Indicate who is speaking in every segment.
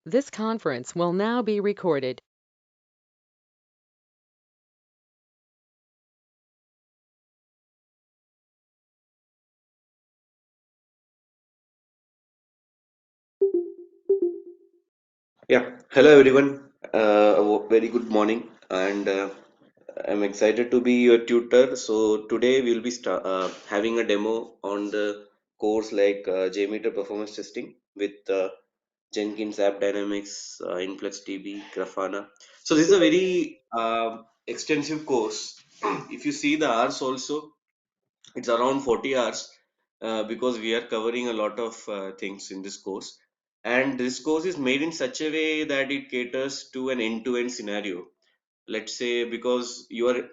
Speaker 1: This conference will now be recorded.
Speaker 2: Yeah, hello everyone. Very good morning, and I'm excited to be your tutor. So today we'll be having a demo on the course like JMeter performance testing with Jenkins, AppDynamics, InfluxDB, Grafana. So this is a very extensive course. If you see the hours also, it's around 40 hours because we are covering a lot of things in this course. And this course is made in such a way that it caters to an end-to-end scenario. Let's say because you are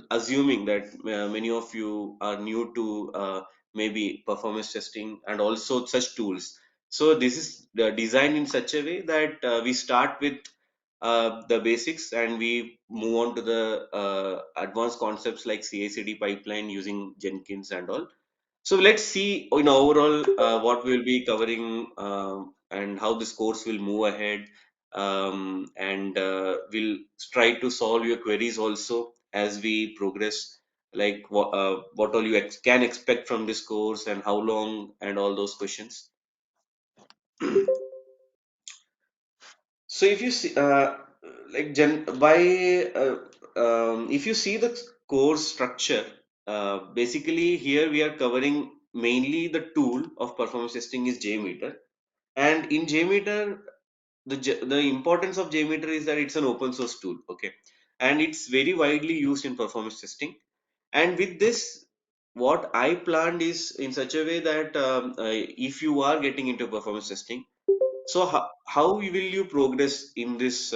Speaker 2: assuming that many of you are new to maybe performance testing and also such tools. So this is designed in such a way that we start with the basics and we move on to the advanced concepts like CI/CD pipeline using Jenkins and all. So let's see in overall what we'll be covering and how this course will move ahead. And we'll try to solve your queries also as we progress, like what all you can expect from this course and how long and all those questions. So if you see, like if you see the course structure, basically here we are covering mainly the tool of performance testing is JMeter, and in JMeter, the importance of JMeter is that it's an open source tool, okay, and it's very widely used in performance testing. And with this, what I planned is in such a way that if you are getting into performance testing, so how will you progress in this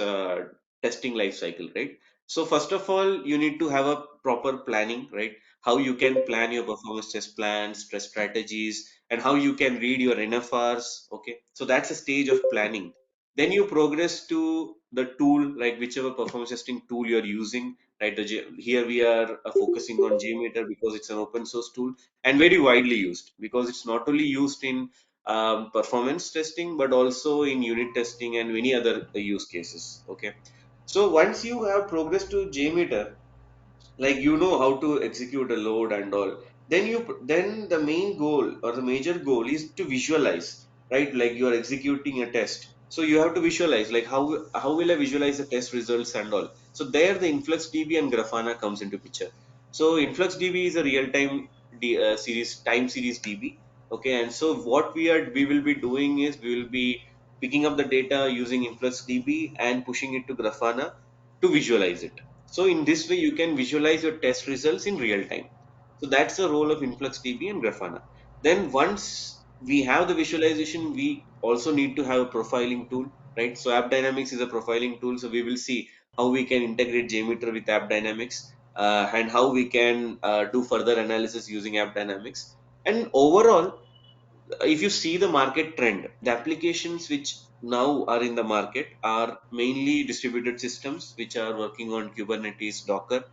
Speaker 2: testing life cycle, right? So first of all, you need to have a proper planning, right? How you can plan your performance test plans, test strategies, and how you can read your NFRs. Okay, so that's a stage of planning. Then you progress to the tool, like whichever performance testing tool you're using, right? Here we are focusing on JMeter because it's an open source tool and very widely used because it's not only used in performance testing, but also in unit testing and many other use cases. Okay. So once you have progressed to JMeter, like you know how to execute a load and all, then the main goal or the major goal is to visualize, right? Like you are executing a test. So you have to visualize like how will I visualize the test results and all. So there the InfluxDB and Grafana comes into picture. So InfluxDB is a real-time series time series DB. Okay, and so what we will be doing is we will be picking up the data using InfluxDB and pushing it to Grafana to visualize it. So in this way, you can visualize your test results in real time. So that's the role of InfluxDB and Grafana. Then once we have the visualization, we also need to have a profiling tool, right? So AppDynamics is a profiling tool. So we will see how we can integrate JMeter with AppDynamics and how we can do further analysis using AppDynamics. And overall, if you see the market trend, the applications which now are in the market are mainly distributed systems which are working on Kubernetes, Docker.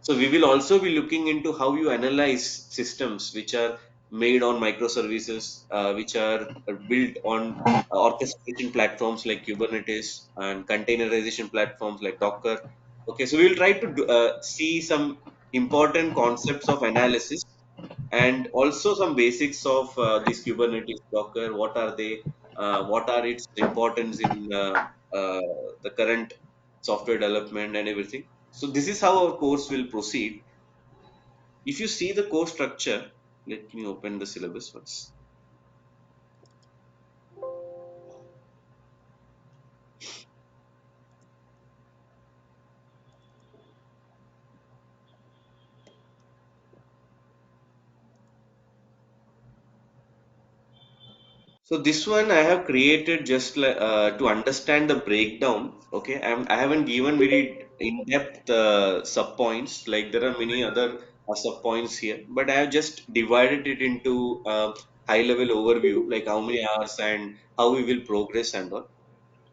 Speaker 2: So we will also be looking into how you analyze systems which are made on microservices, which are built on orchestration platforms like Kubernetes and containerization platforms like Docker. Okay, so we will try to see some important concepts of analysis and also some basics of this Kubernetes Docker. What are they? What are its importance in uh, the current software development and everything? So this is how our course will proceed. If you see the course structure, let me open the syllabus once. So this one I have created just to understand the breakdown. Okay, I haven't given very in-depth sub-points. Like there are many other sub-points here, but I have just divided it into high-level overview, like how many hours and how we will progress and all.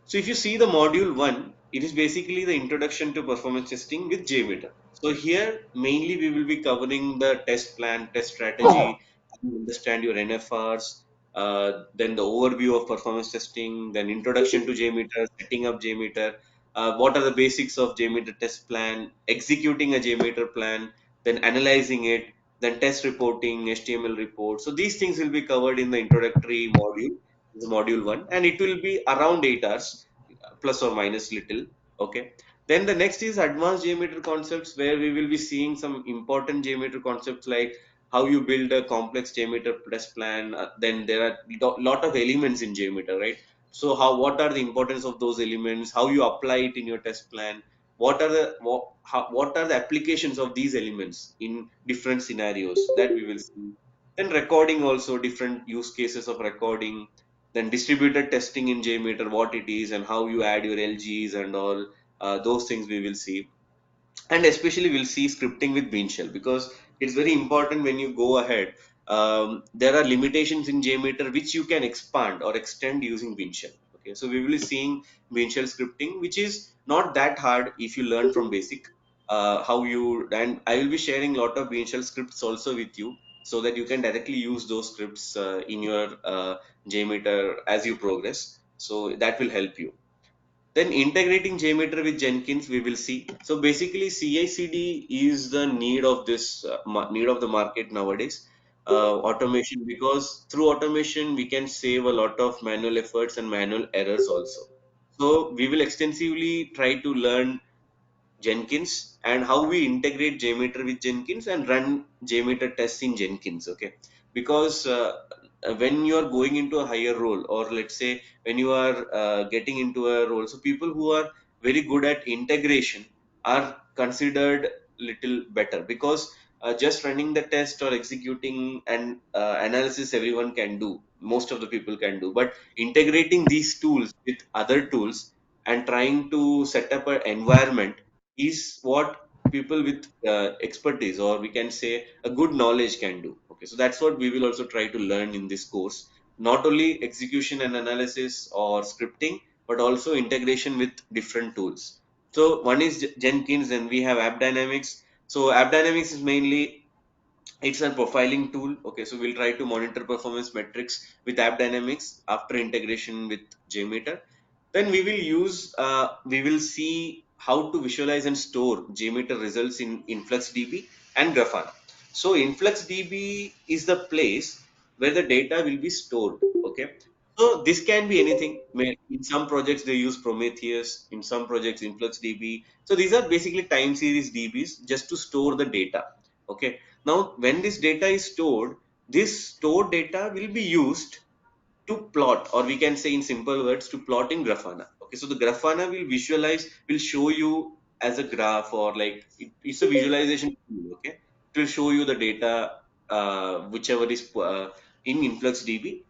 Speaker 2: So if you see the module one, it is basically the introduction to performance testing with JMeter. So here mainly we will be covering the test plan, test strategy, how you understand your NFRs, then the overview of performance testing, then introduction to JMeter, setting up JMeter, what are the basics of JMeter test plan, executing a JMeter plan, then analyzing it, then test reporting, HTML report. So these things will be covered in the introductory module, the module one, and it will be around 8 hours, plus or minus little. Okay. Then the next is advanced JMeter concepts, where we will be seeing some important JMeter concepts like how you build a complex JMeter test plan. Then there are lot of elements in JMeter, right? So what are the importance of those elements? How you apply it in your test plan? What are the applications of these elements in different scenarios that we will see? Then recording also, different use cases of recording. Then distributed testing in JMeter, what it is and how you add your LGs and all, those things we will see. And especially we'll see scripting with BeanShell, because it's very important when you go ahead. There are limitations in JMeter which you can expand or extend using BeanShell. Okay, so we will be seeing BeanShell scripting, which is not that hard if you learn from basic. How you and I will be sharing a lot of BeanShell scripts also with you, so that you can directly use those scripts in your JMeter as you progress. So that will help you. Then integrating JMeter with Jenkins, we will see. So basically, CI/CD is the need of this need of the market nowadays. Automation, because through automation we can save a lot of manual efforts and manual errors also. So we will extensively try to learn Jenkins and how we integrate JMeter with Jenkins and run JMeter tests in Jenkins. Okay, because when you are going into a higher role, or let's say when you are getting into a role, so people who are very good at integration are considered little better, because just running the test or executing and analysis everyone can do, most of the people can do, but integrating these tools with other tools and trying to set up an environment is what people with expertise, or we can say a good knowledge, can do. Okay, so that's what we will also try to learn in this course. Not only execution and analysis or scripting, but also integration with different tools. So one is Jenkins, then we have AppDynamics. So AppDynamics is mainly, it's a profiling tool. Okay, so we'll try to monitor performance metrics with AppDynamics after integration with JMeter. Then we will see how to visualize and store JMeter results in InfluxDB and Grafana. So InfluxDB is the place where the data will be stored. Okay, so this can be anything. In some projects they use Prometheus, in some projects InfluxDB. So these are basically time series DBs just to store the data. Okay, now when this data is stored, this stored data will be used to plot, or we can say in simple words, to plot in Grafana. Okay, so the Grafana will visualize, will show you as a graph, or like it's a visualization tool. Okay, it will show you the data, whichever is in InfluxDB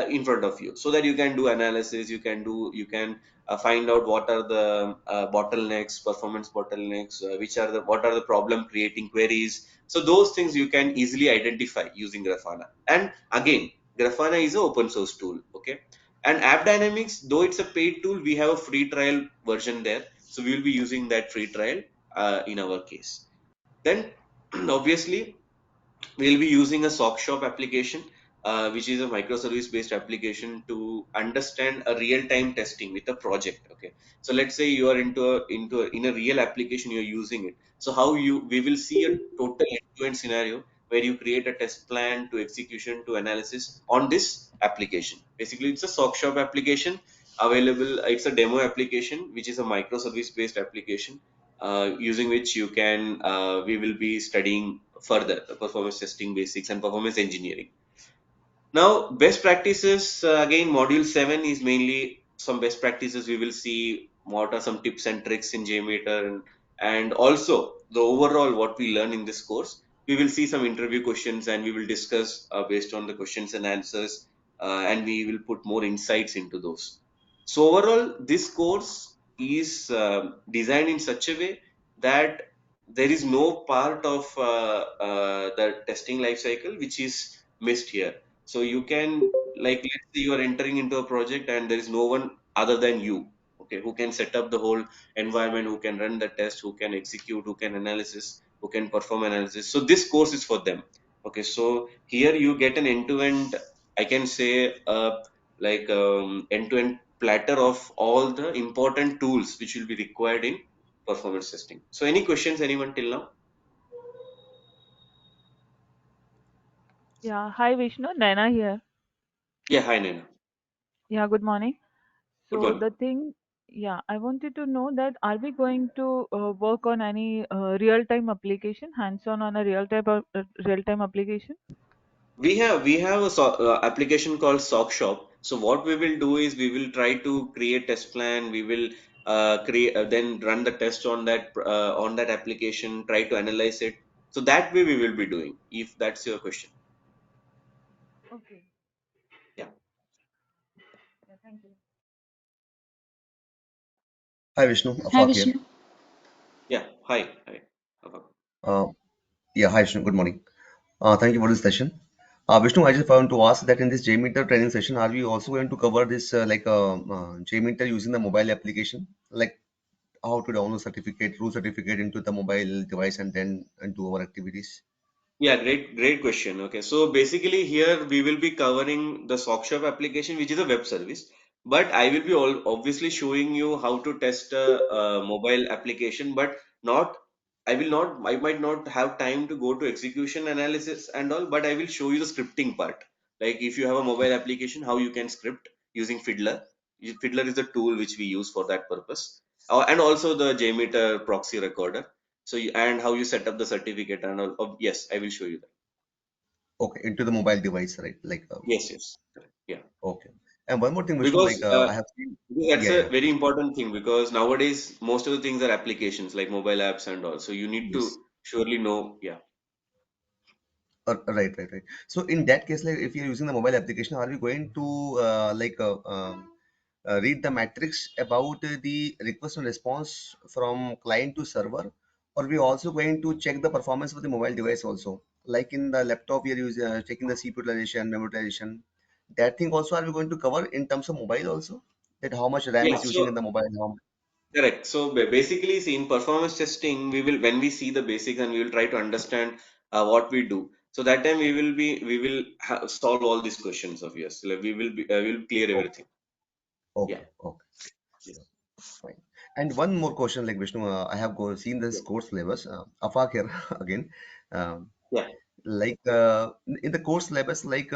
Speaker 2: in front of you, so that you can do analysis, you can find out what are the bottlenecks, performance bottlenecks, which are the what are the problem creating queries. So those things you can easily identify using Grafana. And again, Grafana is an open source tool. Okay, and AppDynamics, though it's a paid tool, we have a free trial version there, so we will be using that free trial in our case. Then obviously we'll be using a sock shop application, which is a microservice based application to understand a real time testing with a project. Okay, so let's say you are in a real application, you're using it. So how you we will see a total end to end scenario where you create a test plan to execution to analysis on this application. Basically, it's a sock shop application available. It's a demo application, which is a microservice based application, using which you can we will be studying further performance testing basics and performance engineering. Now, best practices, again, module 7 is mainly some best practices. We will see what are some tips and tricks in JMeter, and also the overall what we learn in this course. We will see some interview questions and we will discuss based on the questions and answers, and we will put more insights into those. So, overall, this course is designed in such a way that there is no part of the testing life cycle which is missed here. So you can, like, let's say you are entering into a project and there is no one other than you, okay, who can set up the whole environment, who can run the test, who can execute, who can analysis, who can perform analysis. So this course is for them. Okay, so here you get an end-to-end. I can say like end-to-end platter of all the important tools which will be required in performance testing. So any questions, anyone till now?
Speaker 3: Yeah, hi Vishnu, Naina here.
Speaker 2: Yeah, hi Naina.
Speaker 3: Yeah, good morning.
Speaker 2: Good
Speaker 3: So
Speaker 2: morning.
Speaker 3: the thing, yeah, I wanted to know that are we going to work on any real-time application, hands-on on a real-time application?
Speaker 2: We have a application called Sock Shop. So what we will do is we will try to create test plan. We will create then run the test on that application. Try to analyze it. So that way we will be doing. If that's your question.
Speaker 3: Okay.
Speaker 2: Yeah.
Speaker 3: Yeah, thank you.
Speaker 4: Hi Vishnu,
Speaker 5: Hi
Speaker 4: Afaq here.
Speaker 5: Vishnu.
Speaker 2: Yeah. Hi. Hi. Abha.
Speaker 4: Uh, yeah, hi Vishnu, good morning. Thank you for this session. Vishnu, I just want to ask that in this JMeter training session, are we also going to cover this JMeter using the mobile application, like how to download certificate, root certificate into the mobile device and then do our activities?
Speaker 2: Yeah, great question. Okay, so basically here we will be covering the SockShop application, which is a web service, but I will be obviously showing you how to test a mobile application, but not, I might not have time to go to execution analysis and all, but I will show you the scripting part. Like if you have a mobile application, how you can script using Fiddler. Fiddler is the tool which we use for that purpose, and also the JMeter proxy recorder. So and how you set up the certificate and all. Yes, I will show you that.
Speaker 4: Okay, into the mobile device, right?
Speaker 2: Yes, yes, correct. Yeah,
Speaker 4: Okay. And one more thing, Vishnu,
Speaker 2: because
Speaker 4: I have seen,
Speaker 2: that's
Speaker 4: yeah,
Speaker 2: a
Speaker 4: yeah,
Speaker 2: very
Speaker 4: please.
Speaker 2: important thing because nowadays most of the things are applications like mobile apps and all. So you need
Speaker 4: Yes.
Speaker 2: to surely know. Yeah,
Speaker 4: Right. So in that case, like if you're using the mobile application, are we going to read the metrics about the request and response from client to server, or we also going to check the performance of the mobile device also? Like in the laptop, we are using checking the CPU utilization, memory utilization. That thing also are we going to cover in terms of mobile also? That how much RAM
Speaker 2: yeah.
Speaker 4: is using in
Speaker 2: So
Speaker 4: the mobile?
Speaker 2: correct. So basically, see in performance testing, we will when we see the basics and we will try to understand what we do. So that time we will solve all these questions of yours. Like we will clear
Speaker 4: Okay,
Speaker 2: everything. Yeah.
Speaker 4: okay. Sure. Fine. And one more question, like Vishnu, I have seen this
Speaker 2: Yeah.
Speaker 4: course syllabus. Afaq here again. Um,
Speaker 2: Yeah.
Speaker 4: in the course syllabus, like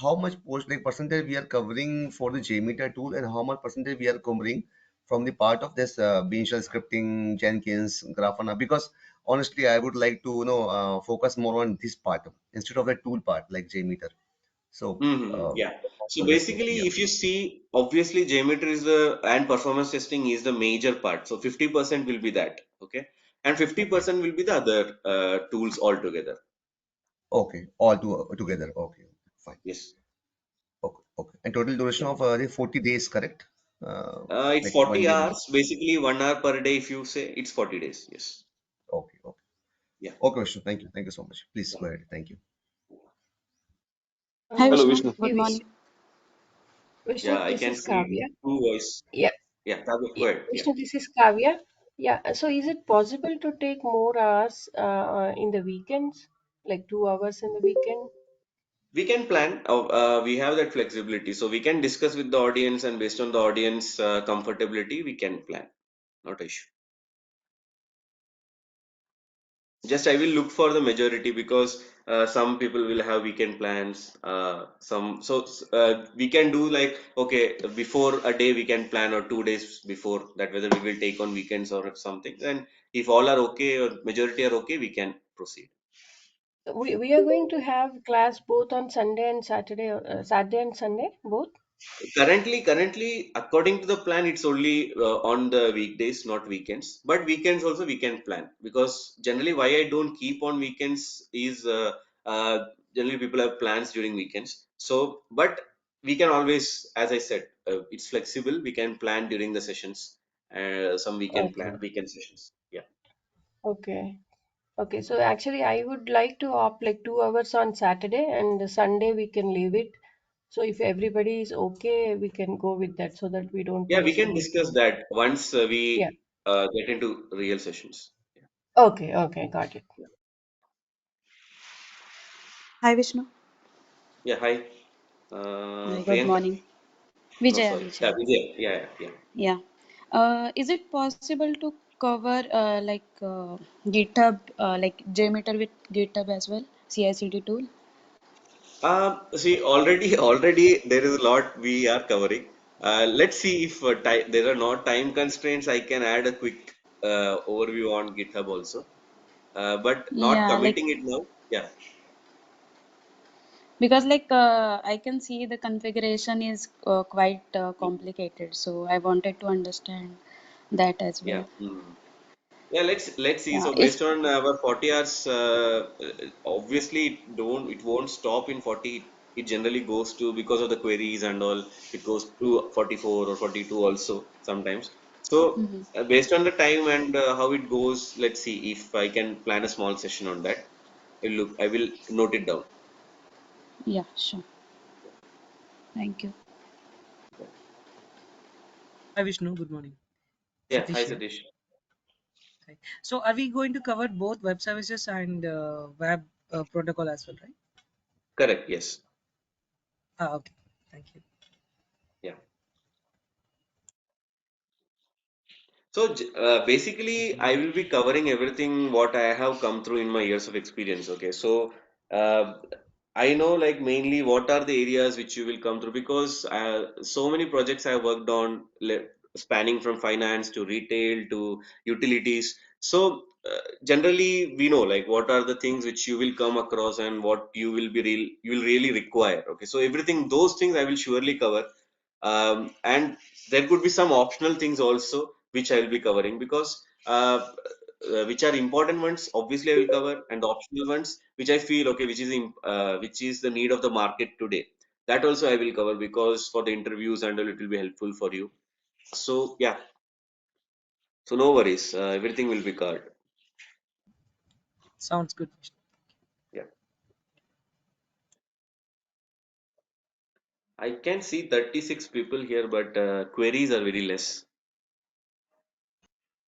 Speaker 4: how much percentage we are covering for the JMeter tool, and how much percentage we are covering from the part of this BeanShell scripting, Jenkins, Grafana? Because honestly, I would like to focus more on this part instead of the tool part like JMeter. So
Speaker 2: Yeah. So
Speaker 4: understand.
Speaker 2: basically,
Speaker 4: Yeah.
Speaker 2: if you see, obviously JMeter is the and performance testing is the major part. So 50% will be that, okay, and
Speaker 4: Okay.
Speaker 2: 50% will be the other tools altogether.
Speaker 4: Okay. All together. Okay. Fine.
Speaker 2: Yes.
Speaker 4: Okay, okay. And total duration
Speaker 2: Yeah.
Speaker 4: of the 40 days, correct?
Speaker 2: It's
Speaker 4: Like one
Speaker 2: 40
Speaker 4: day.
Speaker 2: hours, basically 1 hour per day. If you say it's 40 days. Yes.
Speaker 4: Okay, okay.
Speaker 2: Yeah.
Speaker 4: Okay, Vishnu. Thank you. Thank you so much. Please
Speaker 2: Yeah.
Speaker 4: go ahead. Thank you.
Speaker 5: Hi
Speaker 2: Hello,
Speaker 5: Vishnu.
Speaker 2: Vishnu.
Speaker 5: Good
Speaker 6: Hey
Speaker 5: morning.
Speaker 2: Yeah,
Speaker 6: Vishnu,
Speaker 2: I
Speaker 6: this
Speaker 2: can
Speaker 6: is
Speaker 2: see
Speaker 6: Kavya.
Speaker 2: two voice.
Speaker 6: Yeah,
Speaker 2: Yeah, Kavya, go
Speaker 6: yeah.
Speaker 2: ahead. Yeah.
Speaker 6: Vishnu, this is Kavya. Yeah, so is it possible to take more hours in the weekends, like 2 hours in the weekend?
Speaker 2: We can plan. We have that flexibility, so we can discuss with the audience, and based on the audience comfortability, we can plan. Not an issue. Just I will look for the majority because some people will have weekend plans. We can do like okay before a day we can plan or 2 days before that whether we will take on weekends or something. And if all are okay or majority are okay, we can proceed.
Speaker 6: We are going to have class both on Sunday and Saturday, Saturday and Sunday, both.
Speaker 2: Currently, according to the plan, it's only on the weekdays, not weekends. But weekends also we can plan because generally, why I don't keep on weekends is generally people have plans during weekends. So, but we can always, as I said, it's flexible. We can plan during the sessions. Some weekend
Speaker 6: Okay,
Speaker 2: plan, weekend sessions. Yeah.
Speaker 6: okay, okay. So actually, I would like to opt like 2 hours on Saturday and Sunday we can leave it. So if everybody is okay, we can go with that so that we don't
Speaker 2: Yeah, we
Speaker 6: miss
Speaker 2: can discuss
Speaker 6: anything.
Speaker 2: that once
Speaker 6: Yeah.
Speaker 2: we get into real sessions.
Speaker 6: Okay, okay, got it.
Speaker 2: Yeah.
Speaker 5: Hi Vishnu.
Speaker 2: Yeah. Hi.
Speaker 5: Hi, good
Speaker 2: Priyanka?
Speaker 5: morning.
Speaker 2: No,
Speaker 5: Vijaya,
Speaker 2: sorry. Yeah,
Speaker 5: Vijaya.
Speaker 2: Vijay. Yeah, yeah,
Speaker 5: Yeah. Is it possible to cover GitHub, like JMeter with GitHub as well, CI/CD tool?
Speaker 2: See, already there is a lot we are covering. Let's see if there are not time constraints. I can add a quick overview on GitHub also, but not
Speaker 5: Yeah, like
Speaker 2: committing it now. Yeah,
Speaker 5: because I can see the configuration is quite complicated, so I wanted to understand that as
Speaker 2: yeah.
Speaker 5: well.
Speaker 2: Yeah, let's see.
Speaker 5: Yeah,
Speaker 2: So
Speaker 5: is
Speaker 2: based on our 40 hours, obviously it won't stop in 40. It generally goes to, because of the queries and all, it goes to 44 or 42 also sometimes. So
Speaker 5: mhm.
Speaker 2: based on the time and how it goes, let's see if I can plan a small session on that. I will note it down.
Speaker 5: Yeah, sure. Thank you.
Speaker 7: Hi Vishnu, good morning.
Speaker 2: Yeah,
Speaker 7: Satish
Speaker 2: hi
Speaker 7: here.
Speaker 2: Satish.
Speaker 7: Hi. So are we going to cover both web services and web protocol as well, right?
Speaker 2: Correct. Yes.
Speaker 7: Ah, okay. Thank you.
Speaker 2: Yeah. So basically, I will be covering everything what I have come through in my years of experience. Okay, so uh, I know like mainly what are the areas which you will come through, because so many projects I worked on, spanning from finance to retail to utilities. So generally we know like what are the things which you will come across and what you will really require. Okay, so everything those things I will surely cover, and there could be some optional things also which I will be covering, because which are important ones obviously I will cover, and the optional ones which I feel okay, which is the need of the market today, that also I will cover, because for the interviews and all it will be helpful for you. So yeah, so no worries, everything will be covered.
Speaker 7: Sounds good, Vishnu.
Speaker 2: Yeah, I can see 36 people here, but queries are very less.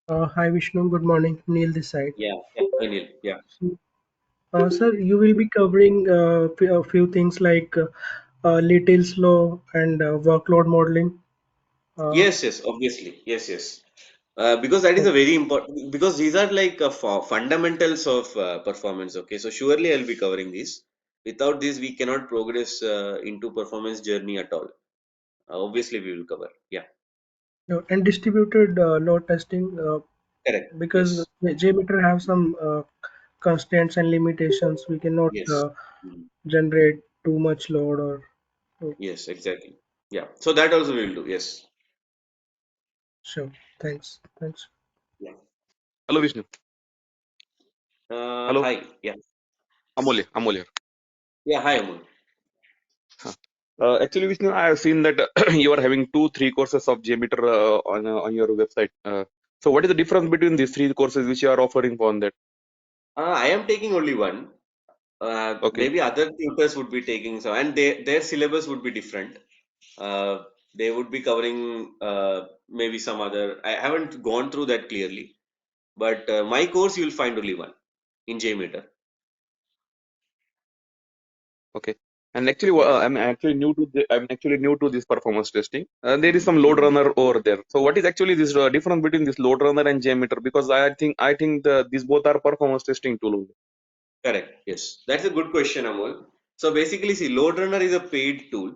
Speaker 8: Hi Vishnu, good morning. Neil this side.
Speaker 2: Yeah, yeah, Anil, yeah.
Speaker 8: So, sir, you will be covering a few things like Little's law and workload modeling. Uh,
Speaker 2: Yes, yes, obviously. Yes, yes. Because that is
Speaker 8: oh,
Speaker 2: a very important, because these are like fundamentals of performance. Okay, so surely I'll be covering these. Without this, we cannot progress into performance journey at all. Obviously, we will cover. Yeah,
Speaker 8: and distributed load testing
Speaker 2: correct.
Speaker 8: because
Speaker 2: Yes,
Speaker 8: JMeter have some constraints and limitations. We cannot
Speaker 2: yes, Mm.
Speaker 8: generate too much load or. Oh,
Speaker 2: Yes, exactly. Yeah, so that also we will do. Yes.
Speaker 8: sure. Thanks. Thanks.
Speaker 2: Yeah.
Speaker 9: Hello, Vishnu. Hello,
Speaker 2: Hi. Yeah.
Speaker 9: Amolya. Amolya.
Speaker 2: Yeah. Hi, Amul.
Speaker 9: Huh. Actually, Vishnu, I have seen that you are having 3 courses of JMeter on your website. So, what is the difference between these 3 courses which you are offering on that?
Speaker 2: I am taking only one.
Speaker 9: Okay,
Speaker 2: Maybe other tutors would be taking some, and their syllabus would be different. Uh, they would be covering maybe some other. I haven't gone through that clearly, but my course you will find only one in JMeter.
Speaker 9: okay. And actually,
Speaker 2: Yeah.
Speaker 9: I'm actually new to this performance testing. There is some load runner over there. So, what is actually this difference between this load runner and JMeter? Because I think these both are performance testing tool.
Speaker 2: Correct. Yes, that's a good question, Amol. So basically, see, LoadRunner is a paid tool.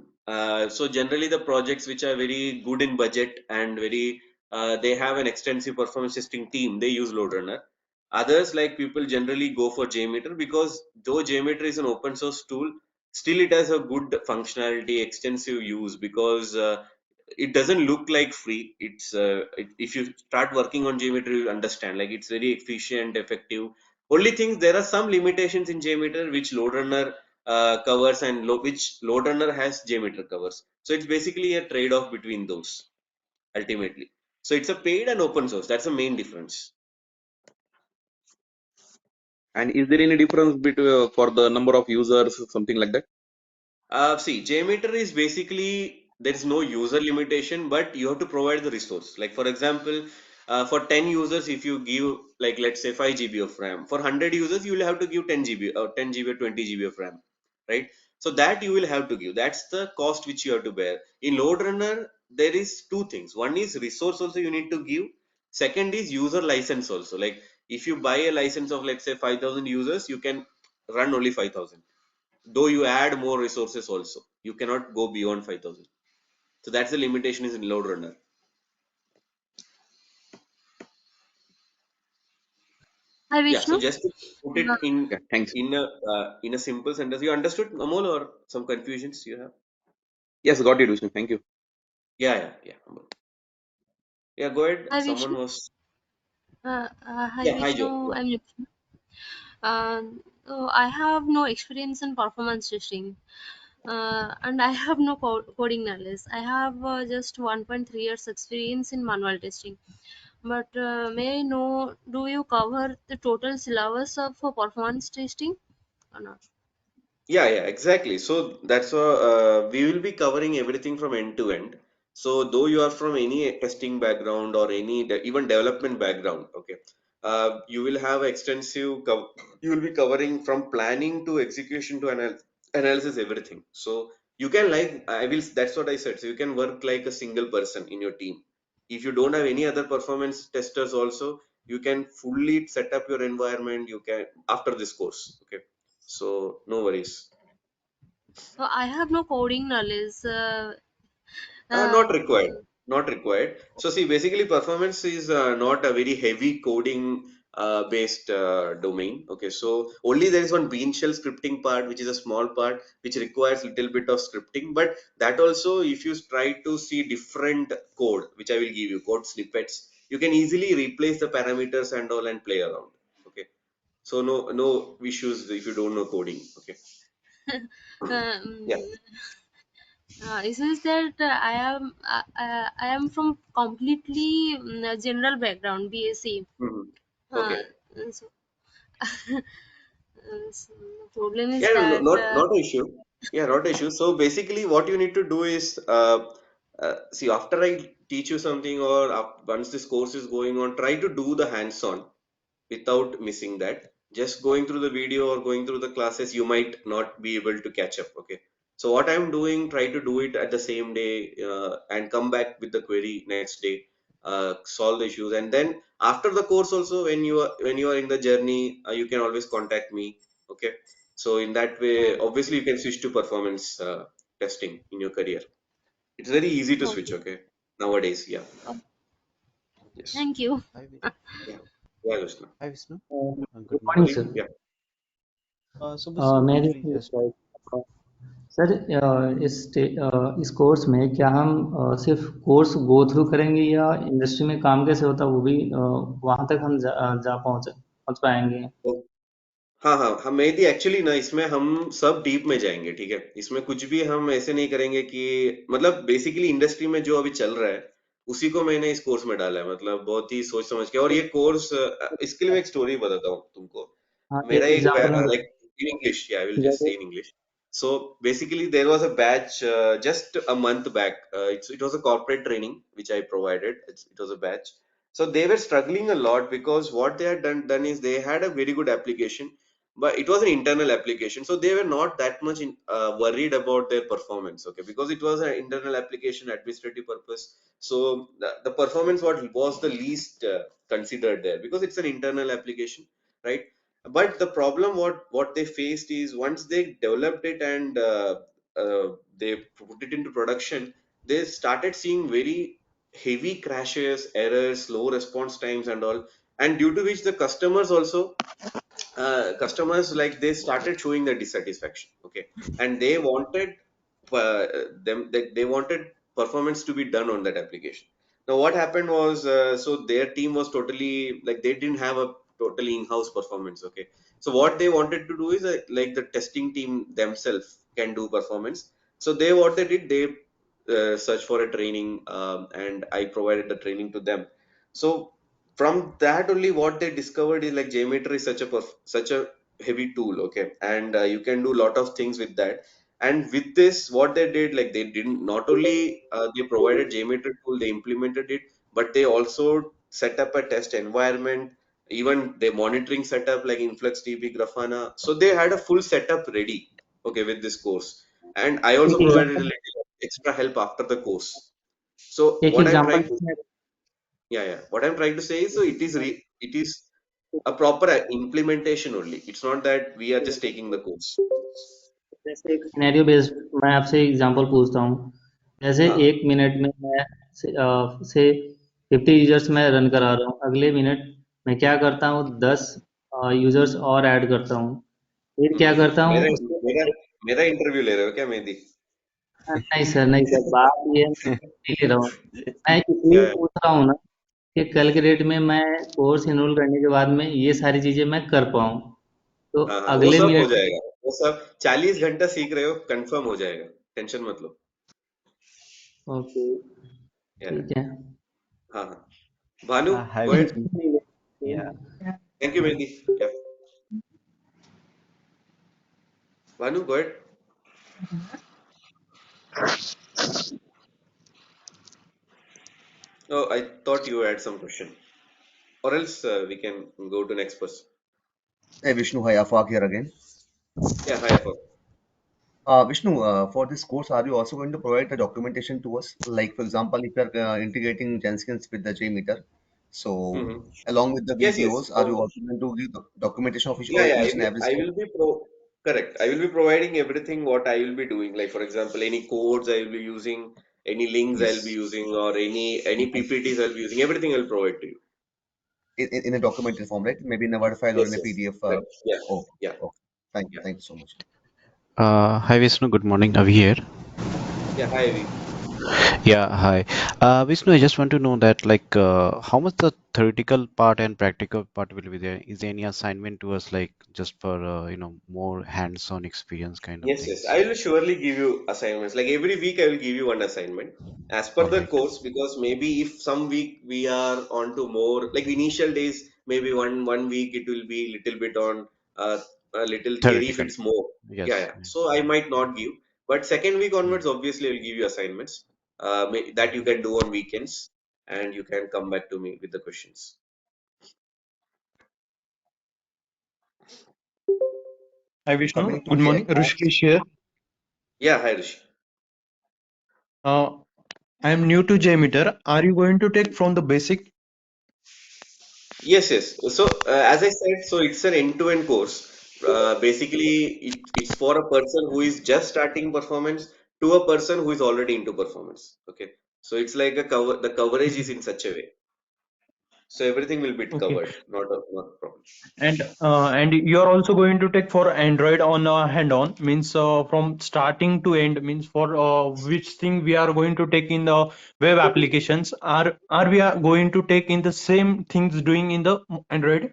Speaker 2: So generally, the projects which are very good in budget and they have an extensive performance testing team, they use LoadRunner. Others, like people, generally go for JMeter, because though JMeter is an open source tool, still it has a good functionality, extensive use, because it doesn't look like free. If you start working on JMeter, you understand like it's very efficient, effective. Only thing, there are some limitations in JMeter which LoadRunner covers, and which LoadRunner has JMeter covers. So it's basically a trade-off between those ultimately. So it's a paid and open source. That's the main difference.
Speaker 9: And is there any difference between for the number of users, something like that?
Speaker 2: See, JMeter is basically, there is no user limitation, but you have to provide the resource. Like for example, for 10 users, if you give like let's say 5 GB of RAM, for 100 users, you will have to give 10 GB or 10 GB or 20 GB of RAM, right? So that you will have to give. That's the cost which you have to bear. In LoadRunner, there is two things. One is resource also you need to give. Second is user license also. Like if you buy a license of let's say 5,000 users, you can run only 5,000. Though you add more resources also, you cannot go beyond 5,000. So that's the limitation is in LoadRunner.
Speaker 10: Hi
Speaker 2: Yeah. So
Speaker 10: Vishnu.
Speaker 2: just to put it
Speaker 10: Uh,
Speaker 9: Yeah, thanks.
Speaker 2: in a simple sentence, you understood Amol or some confusions you have?
Speaker 9: Yes, got it, Vishnu. Thank you.
Speaker 2: Yeah. Amol. Yeah. Go ahead.
Speaker 10: Hi
Speaker 2: Someone
Speaker 10: Vishnu.
Speaker 2: was.
Speaker 10: Hi
Speaker 2: Yeah. Hi
Speaker 10: Vishnu.
Speaker 2: Joe. Yeah.
Speaker 10: I'm Vishnu. I have no experience in performance testing, and I have no coding knowledge. I have just 1.3 years experience in manual testing. But may I know, do you cover the total syllabus of performance testing or not?
Speaker 2: Yeah, exactly. So that's we will be covering everything from end to end. So though you are from any testing background or any even development background, okay, you will have extensive. You will be covering from planning to execution to analysis everything. So you can like I will. That's what I said. So you can work like a single person in your team. If you don't have any other performance testers, also you can fully set up your environment. You can after this course. Okay, so no worries.
Speaker 10: I have no coding knowledge. Uh,
Speaker 2: Not required. Not required. So see, basically performance is not a very heavy coding based domain. Okay, so only there is one BeanShell scripting part, which is a small part, which requires little bit of scripting. But that also, if you try to see different code, which I will give you, code snippets, you can easily replace the parameters and all and play around. Okay, so no issues if you don't know coding. Okay, yeah.
Speaker 10: um, it is that I am from completely general background, BSc.
Speaker 2: Mhm.
Speaker 10: Uh,
Speaker 2: Okay.
Speaker 10: so, so the problem is
Speaker 2: Yeah, no,
Speaker 10: that
Speaker 2: not an issue. Yeah, not an issue. So basically, what you need to do is, see, after I teach you something or once this course is going on, try to do the hands-on without missing that. Just going through the video or going through the classes, you might not be able to catch up. Okay. So what I'm doing, try to do it at the same day and come back with the query next day, solve the issues, and then after the course also, when you are in the journey, you can always contact me. Okay. So in that way, obviously you can switch to performance testing in your career. It's very easy to switch.
Speaker 10: okay.
Speaker 2: Okay. Nowadays, yeah.
Speaker 10: Oh,
Speaker 2: Yes.
Speaker 10: thank you.
Speaker 11: Hi, Vishnu.
Speaker 2: Yeah. Yeah, Krishna.
Speaker 11: Hi, Vishnu.
Speaker 12: Good
Speaker 11: Good
Speaker 12: morning,
Speaker 11: morning.
Speaker 12: sir.
Speaker 2: Sorry. Yeah.
Speaker 11: So basically,
Speaker 12: मेरे
Speaker 11: just
Speaker 12: sir इस course में क्या हम सिर्फ course go through करेंगे या industry में काम कैसे होता है वो भी वहां तक हम जा पहुंच पाएंगे?
Speaker 2: हाँ मेहदी एक्चुअली ना इसमें हम सब डीप में जाएंगे, ठीक है। इसमें कुछ भी हम ऐसे नहीं करेंगे कि मतलब बेसिकली इंडस्ट्री में जो अभी चल रहा है उसी को मैंने इस कोर्स में डाला है, मतलब बहुत ही सोच समझ के। और ये कोर्स इसके लिए मैं एक स्टोरी बताता हूँ तुमको।
Speaker 12: हाँ,
Speaker 2: मेरा
Speaker 12: एक
Speaker 2: एक
Speaker 12: एग्जांपल में
Speaker 2: like in English, I will just
Speaker 12: जैसे
Speaker 2: से in English. So basically there was a batch just a month back. It was a corporate training which I provided. It was a batch. So they were struggling a lot because what they had done is they had a very good application, but it was an internal application. So they were not that much worried about their performance. Okay, because it was an internal application, administrative purpose. So the performance what was the least considered there because it's an internal application, right? But the problem what they faced is once they developed it and they put it into production, they started seeing very heavy crashes, errors, slow response times and all, and due to which the customers like they started showing the dissatisfaction. Okay, and they wanted they wanted performance to be done on that application. Now what happened was so their team was totally like they didn't have a totally in-house performance. Okay, so what they wanted to do is like the testing team themselves can do performance. So they what they did, they searched for a training, and I provided the training to them. So from that only what they discovered is like JMeter is such a heavy tool. Okay, and you can do a lot of things with that. And with this what they did, like they didn't not only they provided JMeter tool, they implemented it, but they also set up a test environment, even the monitoring setup like InfluxDB, Grafana. So they had a full setup ready. okay, with this course. And I also
Speaker 12: एक
Speaker 2: provided a
Speaker 12: example
Speaker 2: little extra help after the course. So
Speaker 12: एक
Speaker 2: what I'm
Speaker 12: example
Speaker 2: trying to, yeah, what I'm trying to say is, so it is a proper implementation only. It's not that we are just taking the course.
Speaker 12: जैसे एक scenario based मैं आपसे example पूछता हूँ जैसे
Speaker 2: हाँ,
Speaker 12: एक minute में मैं से 50 यूजर्स में रन करा रहा हूँ अगले मिनट मैं क्या करता हूँ 10 यूजर्स और ऐड करता हूँ फिर क्या करता हूँ
Speaker 2: मेरा
Speaker 12: उसके
Speaker 2: मेरा मेरा इंटरव्यू ले रहे हो क्या मेहंदी?
Speaker 12: नहीं सर बात ये है, नहीं ले रहा हूँ मैं इसलिए
Speaker 2: या
Speaker 12: पूछ रहा हूँ ना कि कल के डेट में मैं कोर्स इनरोल करने के बाद में ये सारी चीजें मैं कर पाऊँ तो
Speaker 2: हाँ हाँ, वो
Speaker 12: अगले
Speaker 2: सब हो
Speaker 12: मिनट
Speaker 2: जाएगा। वो सब 40 घंटा सीख रहे हो, कंफर्म हो जाएगा। टेंशन मत लो।
Speaker 12: ओके
Speaker 2: या
Speaker 12: ठीक है
Speaker 2: हाँ हाँ, Bhanu,
Speaker 11: Hi
Speaker 2: go ahead.
Speaker 11: Vishnu. Yeah.
Speaker 2: Thank you, Mehndi. Yeah, Bhanu, go ahead. Oh, I thought you had some question, or else we can go to next person.
Speaker 4: Hey Vishnu, hi, Afaq here again.
Speaker 2: Yeah, hi, Afaq.
Speaker 4: Vishnu, for this course, are you also going to provide the documentation to us? Like, for example, if you're integrating Jenkins with the JMeter, so
Speaker 2: Mm-hmm.
Speaker 4: along with the
Speaker 2: Yes, yes.
Speaker 4: videos, are you also going to give the documentation of
Speaker 2: Yeah, yeah.
Speaker 4: each and every
Speaker 2: I
Speaker 4: step?
Speaker 2: will be correct. I will be providing everything what I will be doing. Like for example, any codes I will be using, any links I'll be
Speaker 4: Yes,
Speaker 2: using, or any PPTs I'll be using. Everything I'll provide to you.
Speaker 4: in a documented form, right? Maybe in a Word file or in
Speaker 2: Yes,
Speaker 4: a
Speaker 2: yes.
Speaker 4: PDF.
Speaker 2: Correct. Yeah,
Speaker 4: Oh,
Speaker 2: yeah,
Speaker 4: okay.
Speaker 2: yeah,
Speaker 4: Thank you so much.
Speaker 11: Hi Vishnu, good morning. Avi here.
Speaker 2: yeah. Hi, Avi.
Speaker 11: Yeah, hi. Vishnu, I just want to know that how much the theoretical part and practical part will be there? Is there any assignment to us like just for more hands-on experience kind of
Speaker 2: Yes, yes.
Speaker 11: things?
Speaker 2: I will surely give you assignments. Like every week, I will give you one assignment as per
Speaker 11: All
Speaker 2: the
Speaker 11: right.
Speaker 2: course. Because maybe if some week we are on to more, like initial days, maybe one week it will be little bit on a little theory if
Speaker 11: Theoretical.
Speaker 2: it's more. Yeah,
Speaker 11: Yes.
Speaker 2: yeah. So I might not give. But second week onwards, obviously, I will give you assignments that you can do on weekends, and you can come back to me with the questions.
Speaker 13: Hi Vishnu,
Speaker 4: Coming to
Speaker 13: good
Speaker 4: the
Speaker 13: morning.
Speaker 4: advanced,
Speaker 13: Rishikesh here.
Speaker 2: Yeah, hi Rishi.
Speaker 13: Uh, I am new to JMeter. Are you going to take from the basic?
Speaker 2: Yes, yes. So, as I said, so it's an end-to-end course. Basically, it's for a person who is just starting performance to a person who is already into performance. Okay. So it's like a cover, the coverage is in such a way. So everything will be
Speaker 13: Okay.
Speaker 2: covered, not a problem.
Speaker 13: And you are also going to take for Android on hand-on means from starting to end means for which thing we are going to take in the web applications. Are we are going to take in the same things doing in the Android?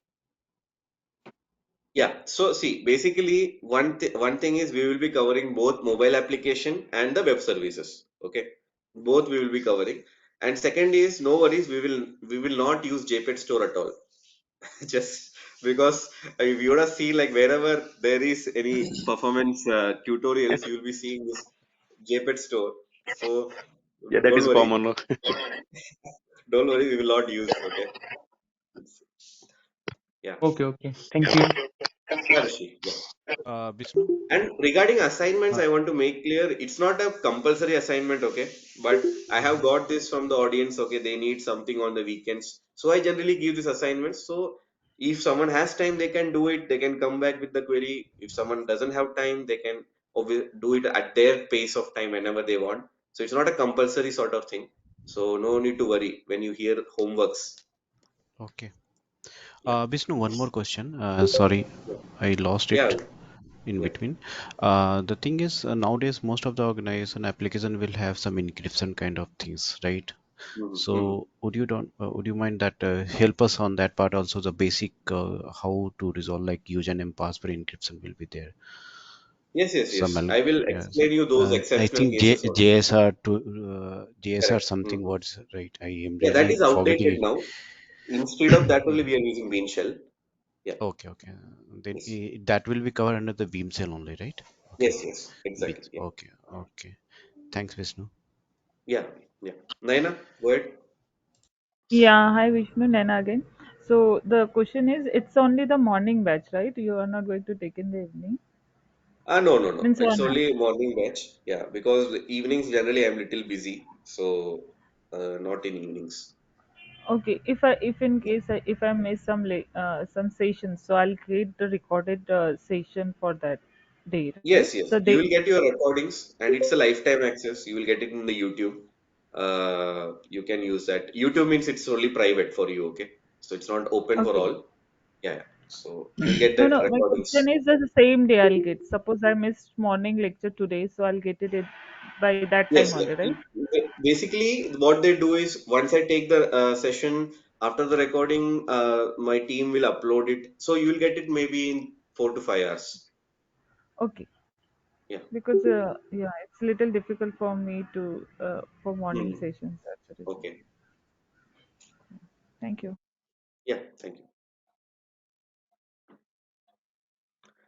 Speaker 2: Yeah. So see, basically, one thing is we will be covering both mobile application and the web services. Okay. Both we will be covering. And second is no worries, we will not use JPEG store at all. Just because if you wanna see like wherever there is any performance tutorials, you will be seeing this JPEG store. So
Speaker 9: Yeah, that
Speaker 2: don't
Speaker 9: is
Speaker 2: worry,
Speaker 9: common.
Speaker 2: don't worry, we will not use. Okay, yeah,
Speaker 13: Okay, okay. Thank you.
Speaker 2: yeah, Rishi, yeah.
Speaker 11: Vishnu?
Speaker 2: And regarding assignments,
Speaker 11: Uh,
Speaker 2: I want to make clear it's not a compulsory assignment, okay? But I have got this from the audience, okay? They need something on the weekends. So I generally give this assignments. So if someone has time, they can do it. They can come back with the query. If someone doesn't have time, they can do it at their pace of time whenever they want. So it's not a compulsory sort of thing. So no need to worry when you hear homeworks.
Speaker 11: okay.
Speaker 2: Yeah.
Speaker 11: Vishnu, one more question. Sorry, I lost
Speaker 2: Yeah.
Speaker 11: it in
Speaker 2: Yeah.
Speaker 11: between. The thing is, nowadays most of the organization application will have some encryption kind of things, right?
Speaker 2: Mm-hmm.
Speaker 11: So would you mind that help us on that part also the basic how to resolve like username password encryption will be there.
Speaker 2: Yes, yes,
Speaker 11: Some
Speaker 2: yes. I will
Speaker 11: yeah, some,
Speaker 2: explain you those
Speaker 11: I
Speaker 2: exceptional
Speaker 11: think
Speaker 2: cases also.
Speaker 11: JSR to JSR
Speaker 2: Correct.
Speaker 11: something
Speaker 2: Mhm.
Speaker 11: words right. I am
Speaker 2: Yeah, that
Speaker 11: really
Speaker 2: is
Speaker 11: forgetting
Speaker 2: outdated
Speaker 11: it.
Speaker 2: now. Instead of that only
Speaker 11: Mhm.
Speaker 2: we are using BeanShell. Yeah.
Speaker 11: Okay, okay. Then
Speaker 2: Yes.
Speaker 11: that will be covered under the Beam cell only, right? Okay.
Speaker 2: Yes, yes.
Speaker 11: Big.
Speaker 2: Exactly. Yeah.
Speaker 11: Okay, okay. Thanks, Vishnu.
Speaker 2: Yeah. Yeah. Naina, go ahead.
Speaker 3: Yeah, hi Vishnu, Nana again. So the question is, it's only the morning batch, right? You are not going to take in the evening.
Speaker 2: No, no, no.
Speaker 3: Means
Speaker 2: It's
Speaker 3: 1 hour.
Speaker 2: only morning batch. Yeah, because the evenings generally I'm little busy, so not in evenings.
Speaker 3: Okay, if in case if I miss some sessions, so I'll create the recorded session for that day, right?
Speaker 2: Yes, yes.
Speaker 3: So
Speaker 2: You
Speaker 3: they
Speaker 2: will get your recordings, and it's a lifetime access. You will get it in the YouTube. You can use that. YouTube means it's only private for you, okay? So it's not open for
Speaker 3: okay.
Speaker 2: all. Yeah, yeah. So you'll get
Speaker 3: No,
Speaker 2: that
Speaker 3: no. My
Speaker 2: recordings.
Speaker 3: question is the same day I'll get. Suppose I missed morning lecture today, so I'll get it by that time
Speaker 2: Yes,
Speaker 3: only, right?
Speaker 2: basically what they do is once I take the session after the recording, my team will upload it. So you will get it maybe in 4 to 5 hours.
Speaker 3: Okay.
Speaker 2: Yeah.
Speaker 3: Because yeah, it's little difficult for me to for morning
Speaker 2: Hmm.
Speaker 3: sessions. That's the reason.
Speaker 2: Okay.
Speaker 3: Thank you.
Speaker 2: Yeah. Thank you.